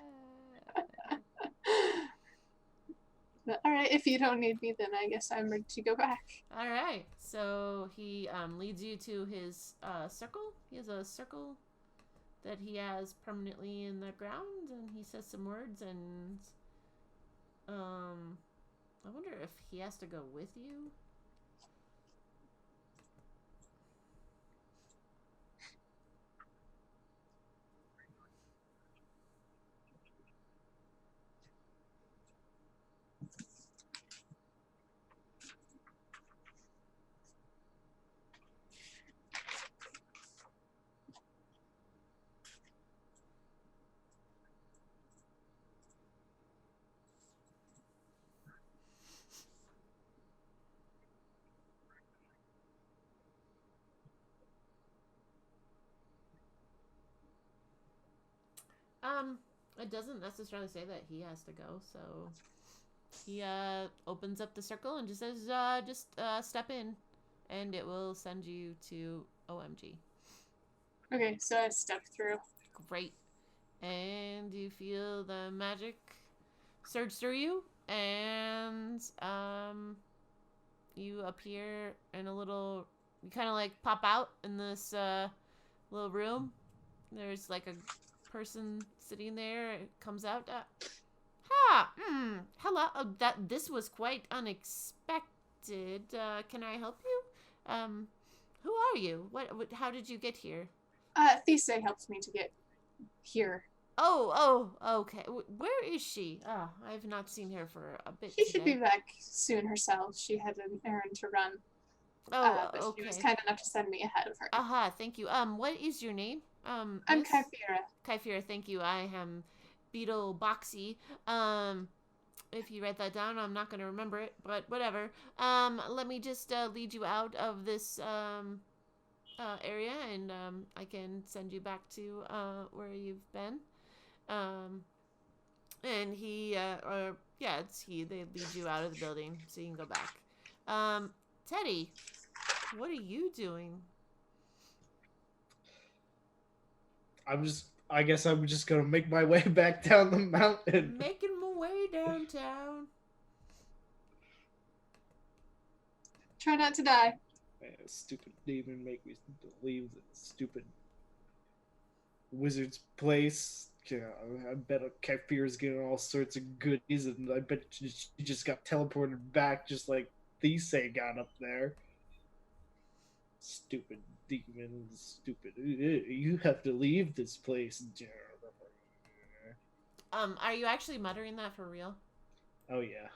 All right, if you don't need me, then I guess I'm ready to go back. All right. So he leads you to his circle. He has a circle that he has permanently in the ground, and he says some words. And I wonder if he has to go with you. It doesn't necessarily say that he has to go, so he opens up the circle and just says, step in, and it will send you to OMG. Okay, so I step through. Great. And you feel the magic surge through you, and you appear in a little, you kind of like pop out in this little room. There's like a person sitting there. It comes out. Hello. This was quite unexpected. Can I help you? Who are you? What how did you get here? Thesey helped me to get here. Oh, okay. Where is she? Oh, I've not seen her for a bit She today. should be back soon herself. She had an errand to run. Oh, but okay. she was kind enough to send me ahead of her. Aha, thank you. What is your name? I'm miss? Kyphera. Kyphera, thank you. I am Beetle Boxy. If you write that down, I'm not going to remember it, but whatever. Let me just lead you out of this area, and I can send you back to where you've been. And he, they lead you out of the building, so you can go back. Teddy, what are you doing? I guess I'm just gonna make my way back down the mountain. Making my way downtown. Try not to die. Man, stupid demon make me believe that stupid wizard's place. Yeah, I bet Kyphera's getting all sorts of goodies, and I bet she just got teleported back just like Thesey got up there. Stupid demon, stupid. You have to leave this place. Are you actually muttering that for real? Oh, yeah.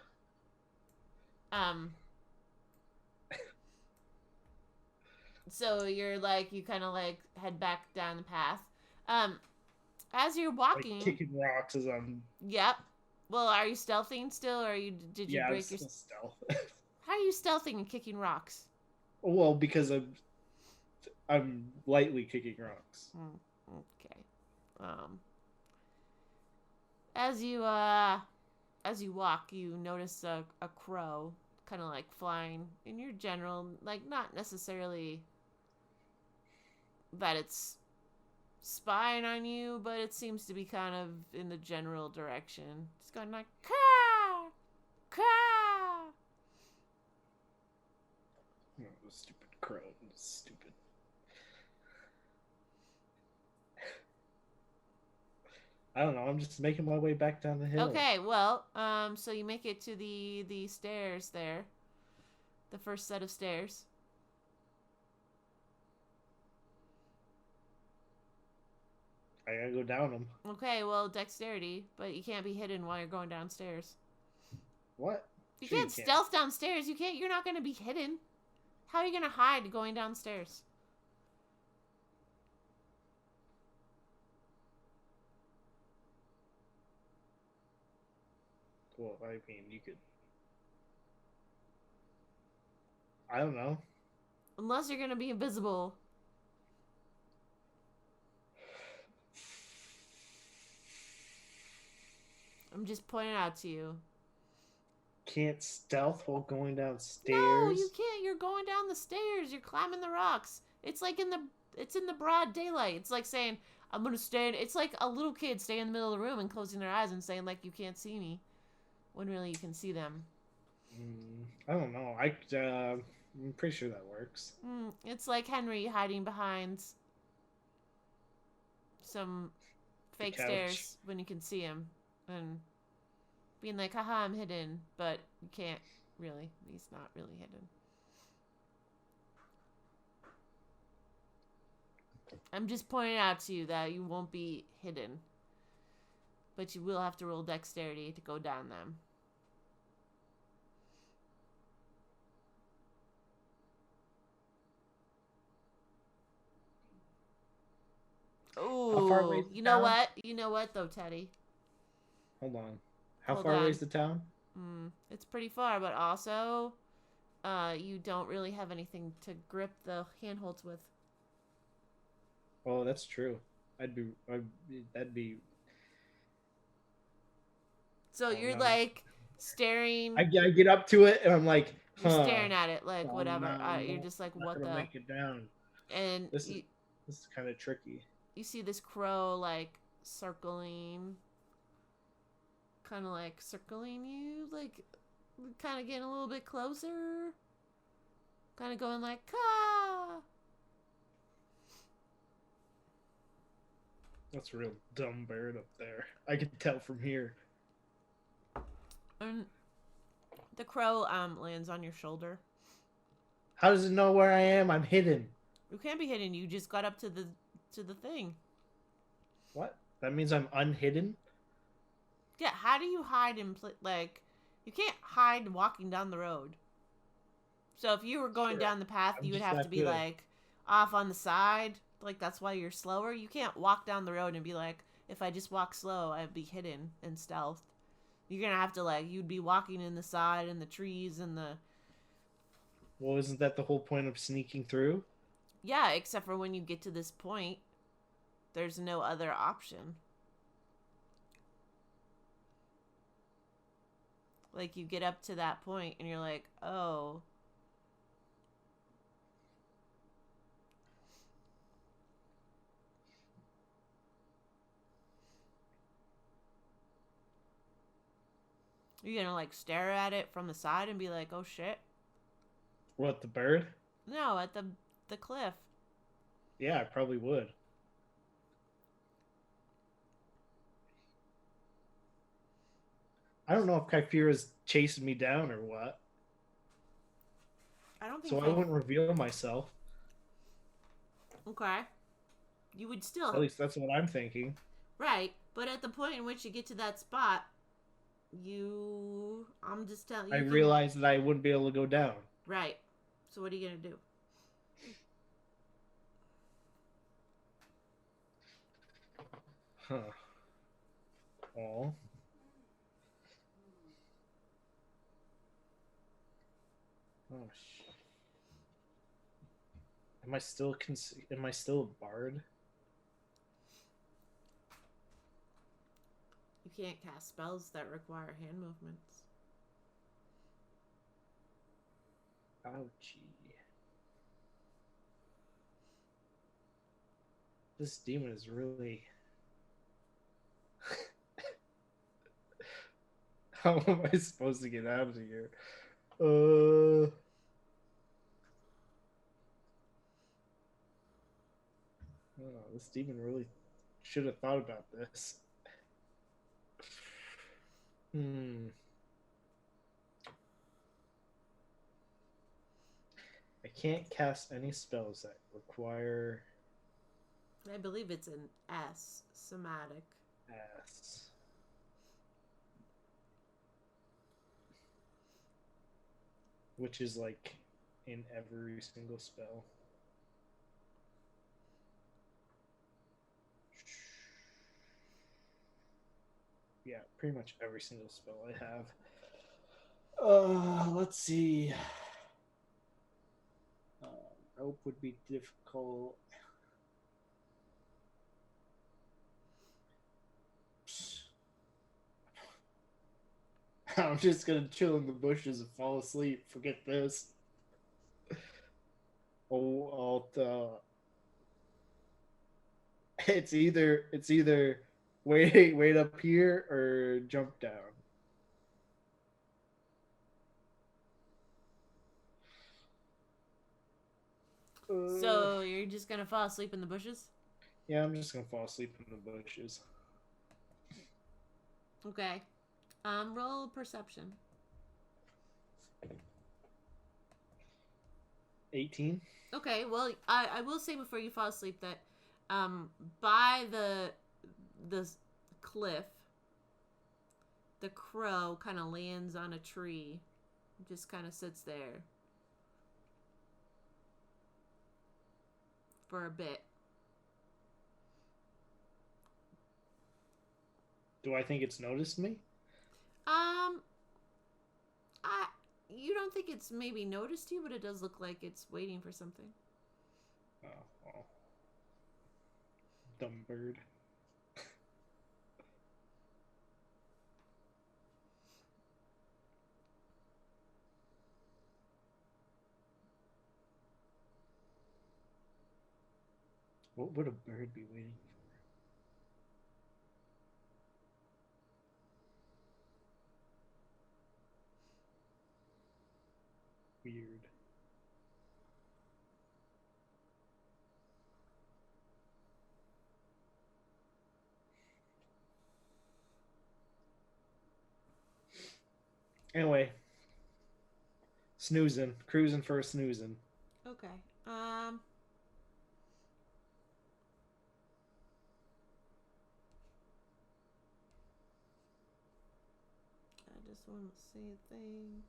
So you're like, you kind of like head back down the path. As you're walking, Like kicking rocks as I'm. Yep. Well, are you stealthing still, or did you break your stealth? How are you stealthing and kicking rocks? Well, because I'm lightly kicking rocks. Okay. As you walk, you notice a crow kind of like flying in your general, like not necessarily that it's spying on you, but it seems to be kind of in the general direction. It's going like caw, caw. Oh, stupid crow. Stupid. I don't know. I'm just making my way back down the hill. Okay, well, so you make it to the stairs there. The first set of stairs. I gotta go down them. Okay, well, dexterity, but you can't be hidden while you're going downstairs. What? You can't stealth downstairs. You can't. You're not going to be hidden. How are you going to hide going downstairs? Well, I mean, you could. I don't know. Unless you're going to be invisible. I'm just pointing out to you. Can't stealth while going downstairs? No, you can't. You're going down the stairs. You're climbing the rocks. It's like it's in the broad daylight. It's like saying, I'm going to stand. It's like a little kid staying in the middle of the room and closing their eyes and saying, like, you can't see me. When really you can see them. I don't know. I'm pretty sure that works. It's like Henry hiding behind some fake stairs when you can see him. And being like, haha, I'm hidden. But you can't really. He's not really hidden. I'm just pointing out to you that you won't be hidden. But you will have to roll dexterity to go down them. Oh, you know what? You know what, though, Teddy? Hold on. How far away is the town? It's pretty far, but also, you don't really have anything to grip the handholds with. Oh, that's true. That'd be So Oh, you're no. like staring. I get up to it and I'm like, You're huh. staring at it like Oh, whatever. no, You're just like, I'm not what gonna the? make it down. And This is kind of tricky. you see this crow like circling, kind of like circling you, like kind of getting a little bit closer, kind of going like, "Caw." That's a real dumb bird up there. I can tell from here. And the crow lands on your shoulder. How does it know where I am? I'm hidden. You can't be hidden. You just got up to the thing. What? That means I'm unhidden? Yeah. How do you hide in like? You can't hide walking down the road. So if you were going Sure. down the path, I'm you would just have that to be good. like off on the side. Like that's why you're slower. You can't walk down the road and be like, if I just walk slow, I'd be hidden and stealth. You're gonna have to like you'd be walking in the side and the trees and the Well, isn't that the whole point of sneaking through? yeah, except for when you get to this point, there's no other option. Like you get up to that point and you're like, oh. You're gonna like stare at it from the side and be like, oh shit. What, the bird? No, at the cliff. Yeah, I probably would. I don't know if Kyphira's chasing me down or what. I don't think So I wouldn't reveal myself. Okay. You would still At least that's what I'm thinking. right, but at the point in which you get to that spot, I'm just telling you. I realized that I wouldn't be able to go down. Right. So what are you gonna do? Huh. Oh. Oh Am I still a bard? You can't cast spells that require hand movements. Ouchie. This demon is really... How am I supposed to get out of here? Oh, this demon really should have thought about this. I can't cast any spells that require I believe it's an S, somatic. S. Which is like in every single spell. Yeah, pretty much every single spell I have. Let's see. Rope would be difficult. I'm just gonna chill in the bushes and fall asleep. Forget this. It's either wait up here or jump down. So you're just gonna fall asleep in the bushes? Yeah, I'm just gonna fall asleep in the bushes. Okay. Roll perception. 18. Okay, well, I will say before you fall asleep that by the cliff, the crow kind of lands on a tree, just kind of sits there for a bit. Do I think it's noticed me? You don't think it's maybe noticed you, but it does look like it's waiting for something. Oh, well. Dumb bird. What would a bird be waiting for? Weird. Anyway, snoozing, cruising for a snoozing. Okay. I just want to see a thing.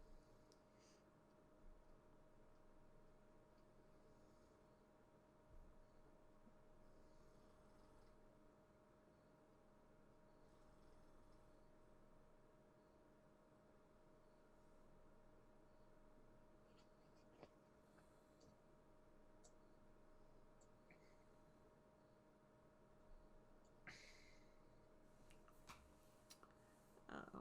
Oh.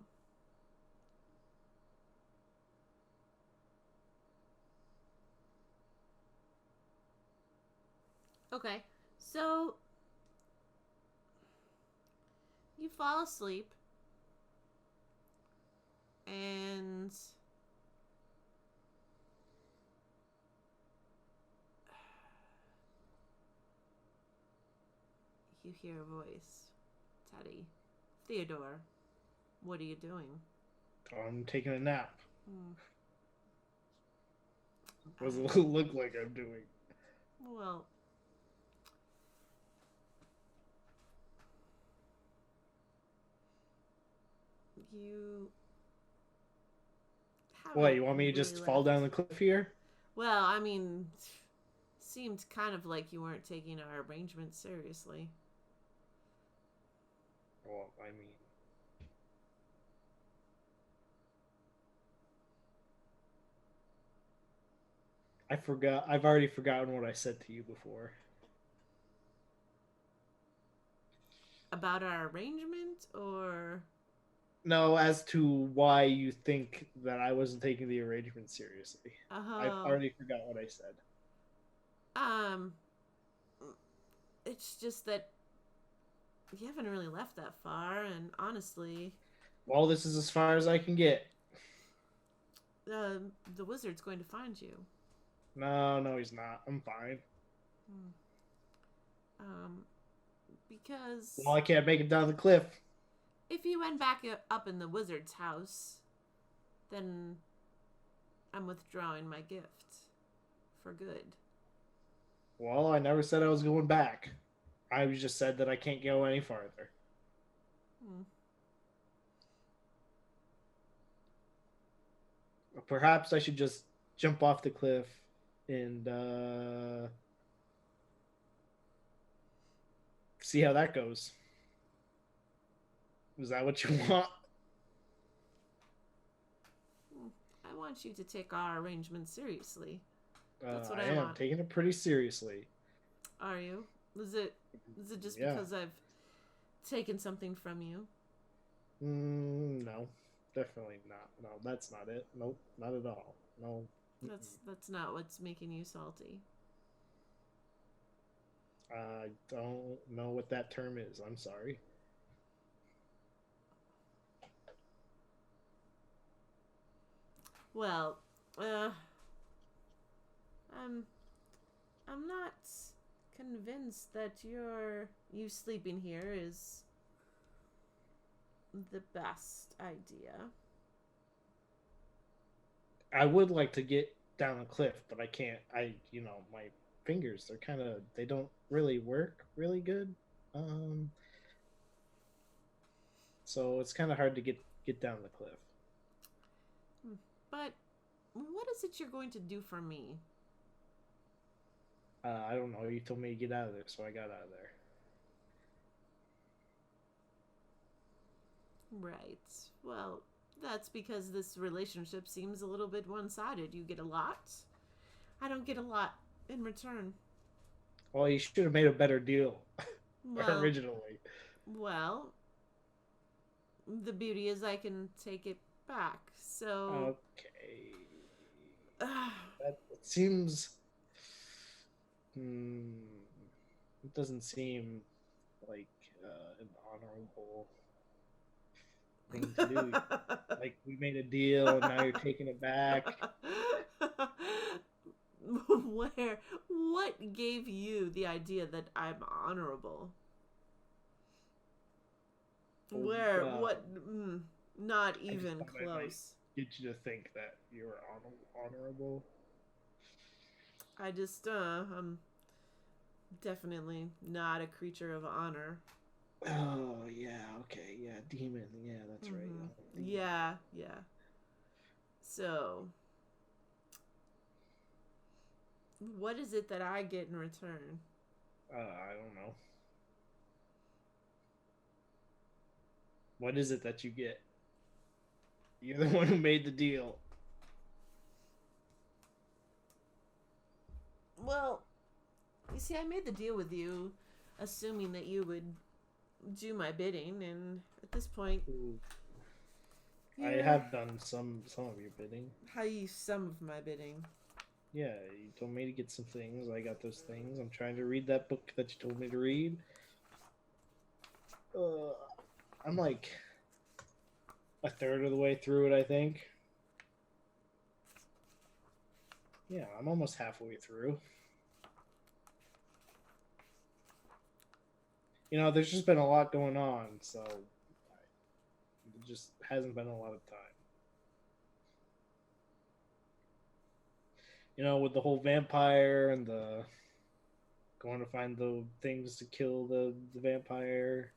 Okay. So you fall asleep and you hear a voice. Teddy. Theodore, what are you doing? I'm taking a nap. Hmm. What does it look like I'm doing? Well, you What, haven't you want me to really just fall left. down the cliff here? Well, I mean, seemed kind of like you weren't taking our arrangement seriously. Well, I mean, I forgot. I've already forgotten what I said to you before. About our arrangement, or No, as to why you think that I wasn't taking the arrangement seriously. I've oh, already forgot what I said. um, it's just that you haven't really left that far, and honestly, Well, this is as far as I can get. the wizard's going to find you. No, he's not. I'm fine. Hmm. Because Well, I can't make it down the cliff. if you went back up in the wizard's house, then I'm withdrawing my gift for good. Well, I never said I was going back. I just said that I can't go any farther. Hmm. Perhaps I should just jump off the cliff and see how that goes. Is that what you want? I want you to take our arrangement seriously. That's what I I am want. taking it pretty seriously. Are you? Is it just Yeah. because I've taken something from you? No, definitely not. No, that's not it. Nope, not at all. No. That's not what's making you salty. I don't know what that term is. I'm sorry. Well, I'm not convinced that you sleeping here is the best idea. I would like to get down a cliff, but I can't. My fingers, they don't really work really good. Um, so it's kind of hard to get down the cliff. But what is it you're going to do for me? I don't know. You told me to get out of there, so I got out of there. Right. Well, that's because this relationship seems a little bit one-sided. You get a lot. I don't get a lot in return. Well, you should have made a better deal Well, originally. well, the beauty is I can take it back. So, Okay. That seems. Hmm. It doesn't seem like an honorable thing to do. Like we made a deal, and now you're taking it back. What gave you the idea that I'm honorable? Where, what, not I just even thought I might close. get you to think that you were honorable. I'm definitely not a creature of honor. Oh yeah, okay, yeah, demon, yeah, that's right. Demon. Yeah. So, what is it that I get in return? I don't know. What is it that you get? You're the one who made the deal. Well, you see, I made the deal with you, assuming that you would do my bidding, and at this point, I have done some of your bidding. How you some of my bidding? Yeah, you told me to get some things. I got those things. I'm trying to read that book that you told me to read. I'm like a third of the way through it, I think. Yeah, I'm almost halfway through. You know, there's just been a lot going on, so it just hasn't been a lot of time. You know, with the whole vampire and the going to find the things to kill the vampire.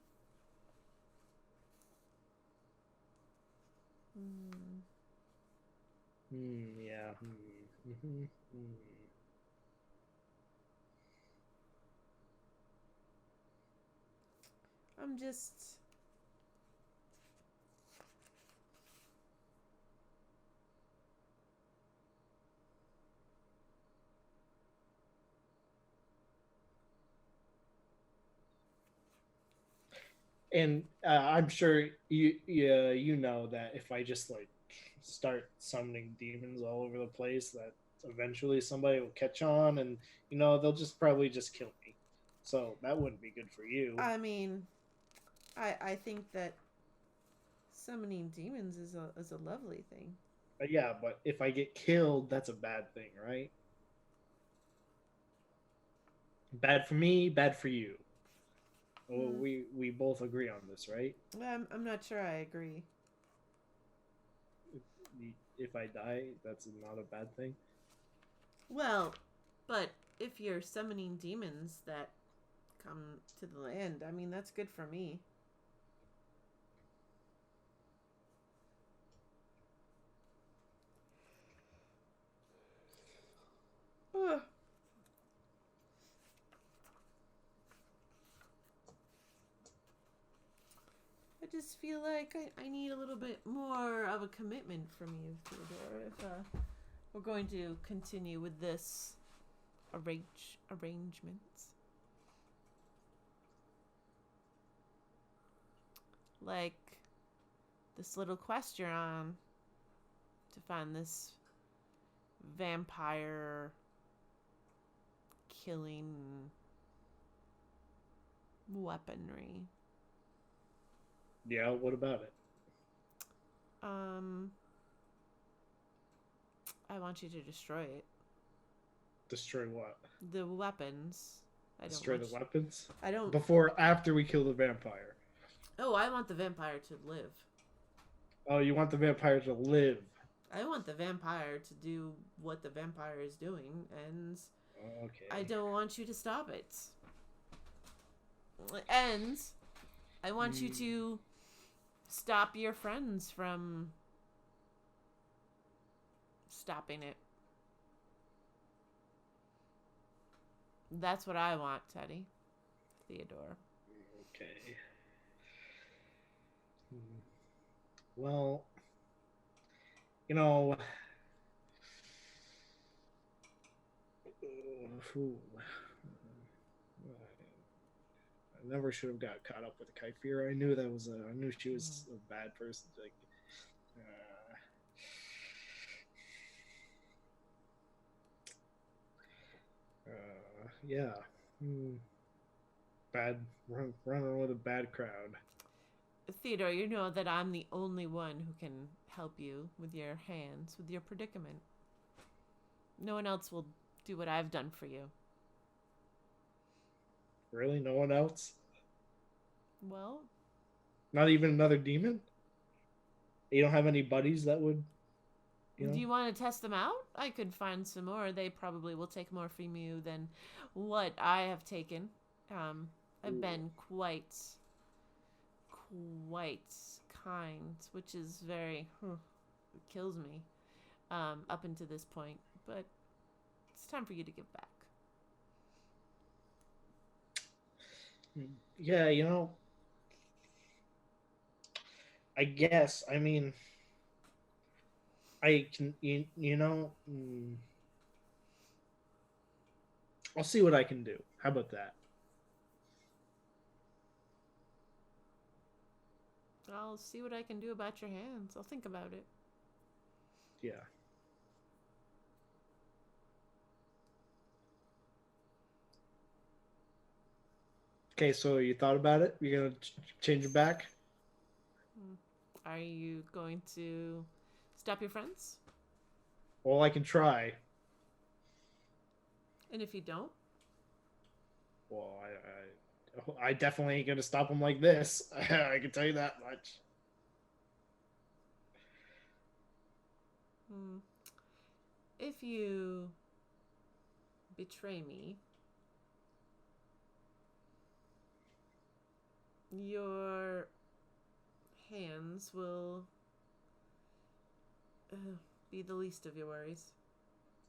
Yeah. I'm just. And I'm sure you know that if I just like start summoning demons all over the place, that eventually somebody will catch on, and you know they'll just probably just kill me. So that wouldn't be good for you. I mean, I think that summoning demons is a lovely thing. Yeah, but if I get killed, that's a bad thing, right? Bad for me, bad for you. Well, we both agree on this, right? I'm not sure I agree. If I die, that's not a bad thing. Well, but if you're summoning demons that come to the land, I mean, that's good for me. Ugh. I just feel like I need a little bit more of a commitment from you, Theodore, if we're going to continue with this arrangements. Like this little quest you're on to find this vampire killing weaponry. Yeah, what about it? I want you to destroy it. Destroy what? The weapons. Destroy the weapons? I don't. After we kill the vampire. Oh, I want the vampire to live. Oh, you want the vampire to live? I want the vampire to do what the vampire is doing, and okay. I don't want you to stop it. And I want you to stop your friends from stopping it. That's what I want, Teddy. Theodore. Okay. Well, you know, I never should have got caught up with Kyphira. I knew I knew she was a bad person. Like, yeah. running with a bad crowd. Theodore, you know that I'm the only one who can help you with your hands, with your predicament. No one else will do what I've done for you. Really, no one else? Well, Not even another demon? You don't have any buddies that would, you know? do you want to test them out? I could find some more. They probably will take more from you than what I have taken. I've been quite kind, which is very it kills me up until this point. But it's time for you to give back. Yeah, I guess. I mean, I can, I'll see what I can do. How about that? I'll see what I can do about your hands. I'll think about it. Yeah. Okay, so you thought about it? You're gonna change it back? Are you going to stop your friends? Well, I can try. And if you don't? Well, I definitely ain't gonna stop them like this. I can tell you that much. If you betray me, your hands will be the least of your worries.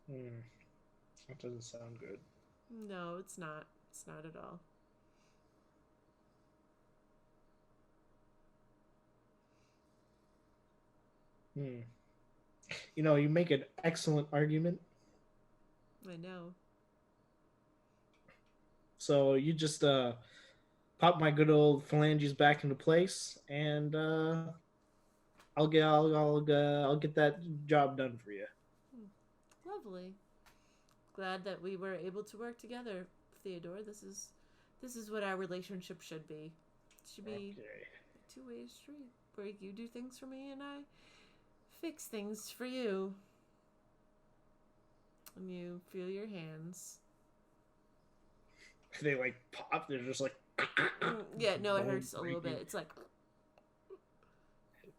That doesn't sound good. No, it's not. It's not at all. You make an excellent argument. I know. So you just pop my good old phalanges back into place, and I'll get that job done for you. Lovely. Glad that we were able to work together, Theodore. This is what our relationship should be. It should be a two-way street where you do things for me and I fix things for you. And you feel your hands. They like pop. They're just like. Yeah, no, it hurts a little bit. It's like.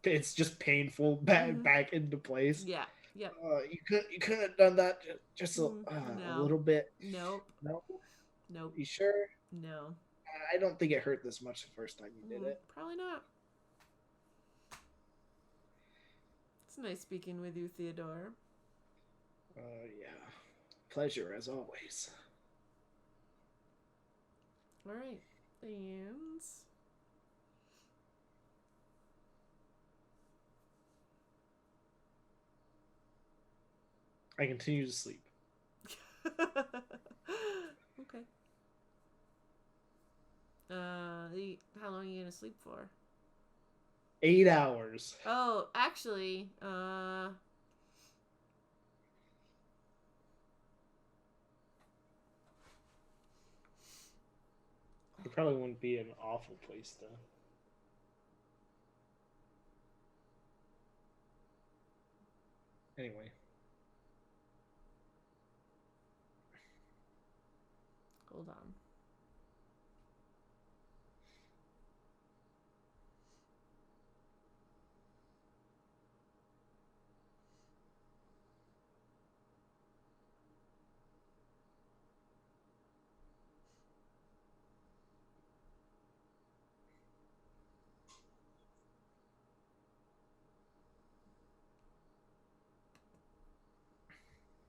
It's just painful back into place. Yeah. Yep. You could have done that just a little bit. Nope. Nope. You sure? No. I don't think it hurt this much the first time you did it. Probably not. It's nice speaking with you, Theodore. Yeah. Pleasure as always. All right. And I continue to sleep. Okay. How long are you gonna sleep for? 8 hours. Oh, actually, It probably wouldn't be an awful place to. Anyway. hold on.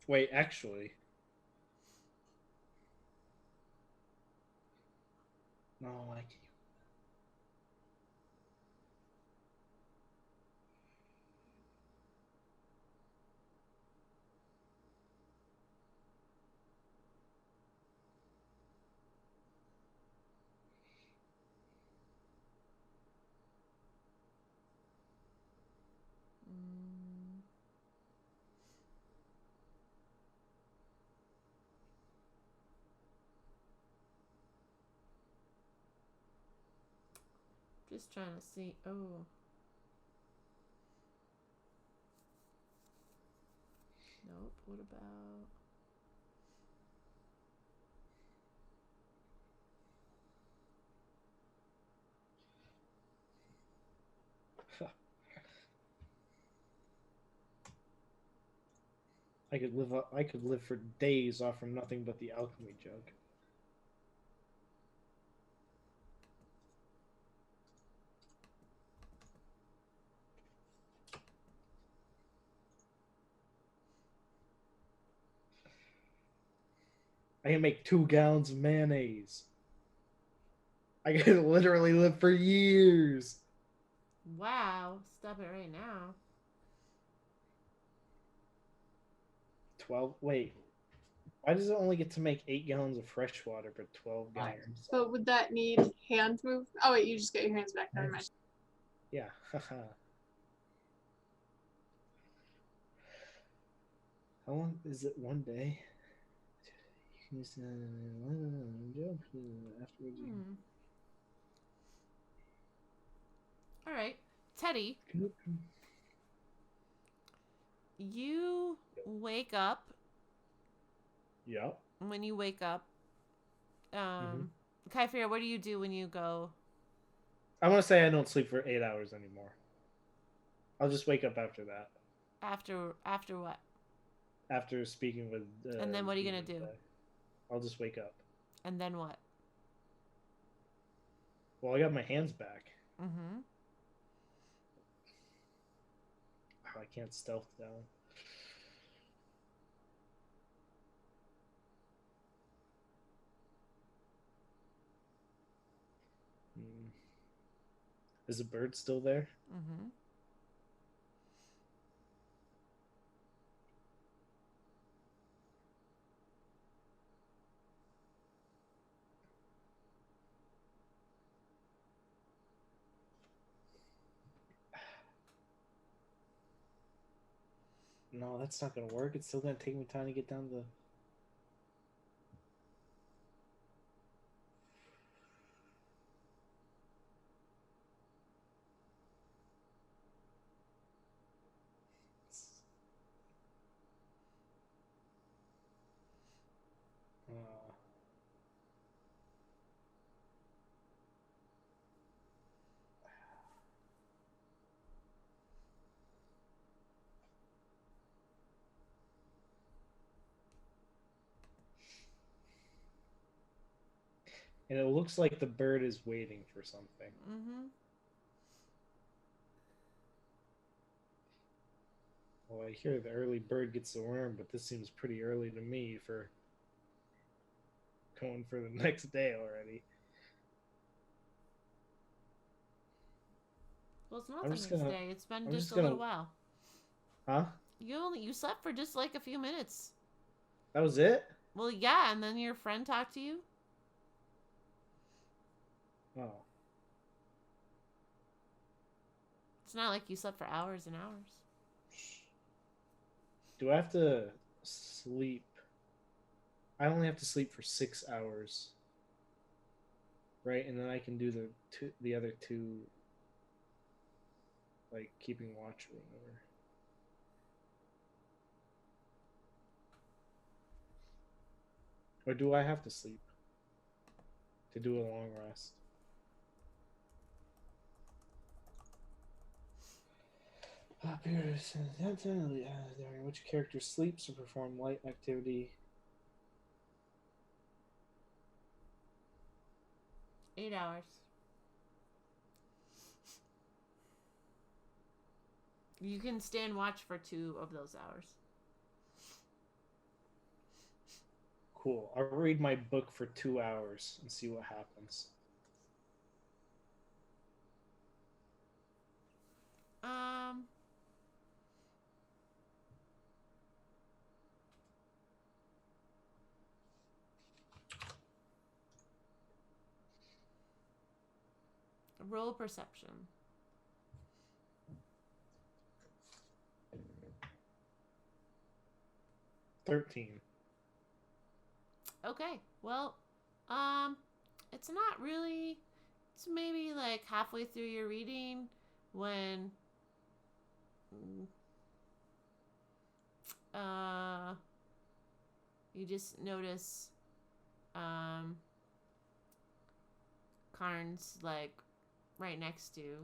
Wait, actually. No, I can't. just trying to see. Oh. Nope. What about? I could live for days off from nothing but the alchemy jug. I can make 2 gallons of mayonnaise. I could literally live for years. Wow. Stop it right now. 12. Wait. Why does it only get to make 8 gallons of fresh water but 12 gallons? Iron. But would that need hand move? Oh wait, you just get your hands back. Never mind. Yeah. Haha. How long is it? 1 day? You can use jump afterwards. Hmm. All right, Teddy. You wake up. Yeah. When you wake up, Kyphia, what do you do when you go? I want to say I don't sleep for 8 hours anymore. I'll just wake up after that. After what? After speaking with. And then what are you gonna do? I'll just wake up. And then what? Well, I got my hands back. Mm-hmm. Oh, I can't stealth down. Is the bird still there? Mm-hmm. No, that's not gonna work. It's still gonna take me time to get down the. And it looks like the bird is waiting for something. Mm-hmm. Well, I hear the early bird gets the worm, but this seems pretty early to me for going for the next day already. Well, it's not I'm the just next gonna- day. It's been I'm just just a little gonna- while. Huh? You slept for just like a few minutes. That was it? Well, yeah, and then your friend talked to you. Oh. It's not like you slept for hours and hours. Do I have to sleep? I only have to sleep for 6 hours. Right? And then I can do the other 2, like keeping watch or whatever. Or do I have to sleep to do a long rest? During which character sleeps or perform light activity. 8 hours. You can stand watch for 2 of those hours. Cool. I'll read my book for 2 hours and see what happens. Roll perception. 13. Okay. Well, it's not really it's maybe like halfway through your reading when you just notice Karn's like right next to you.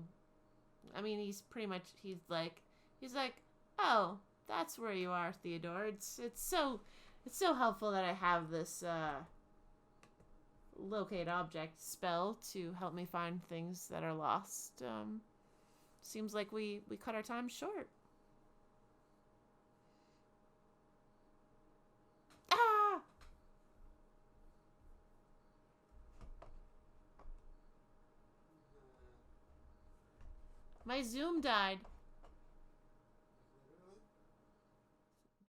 I mean, he's like, oh, that's where you are, Theodore. It's so helpful that I have this locate object spell to help me find things that are lost. Seems like we cut our time short. Ah! My Zoom died.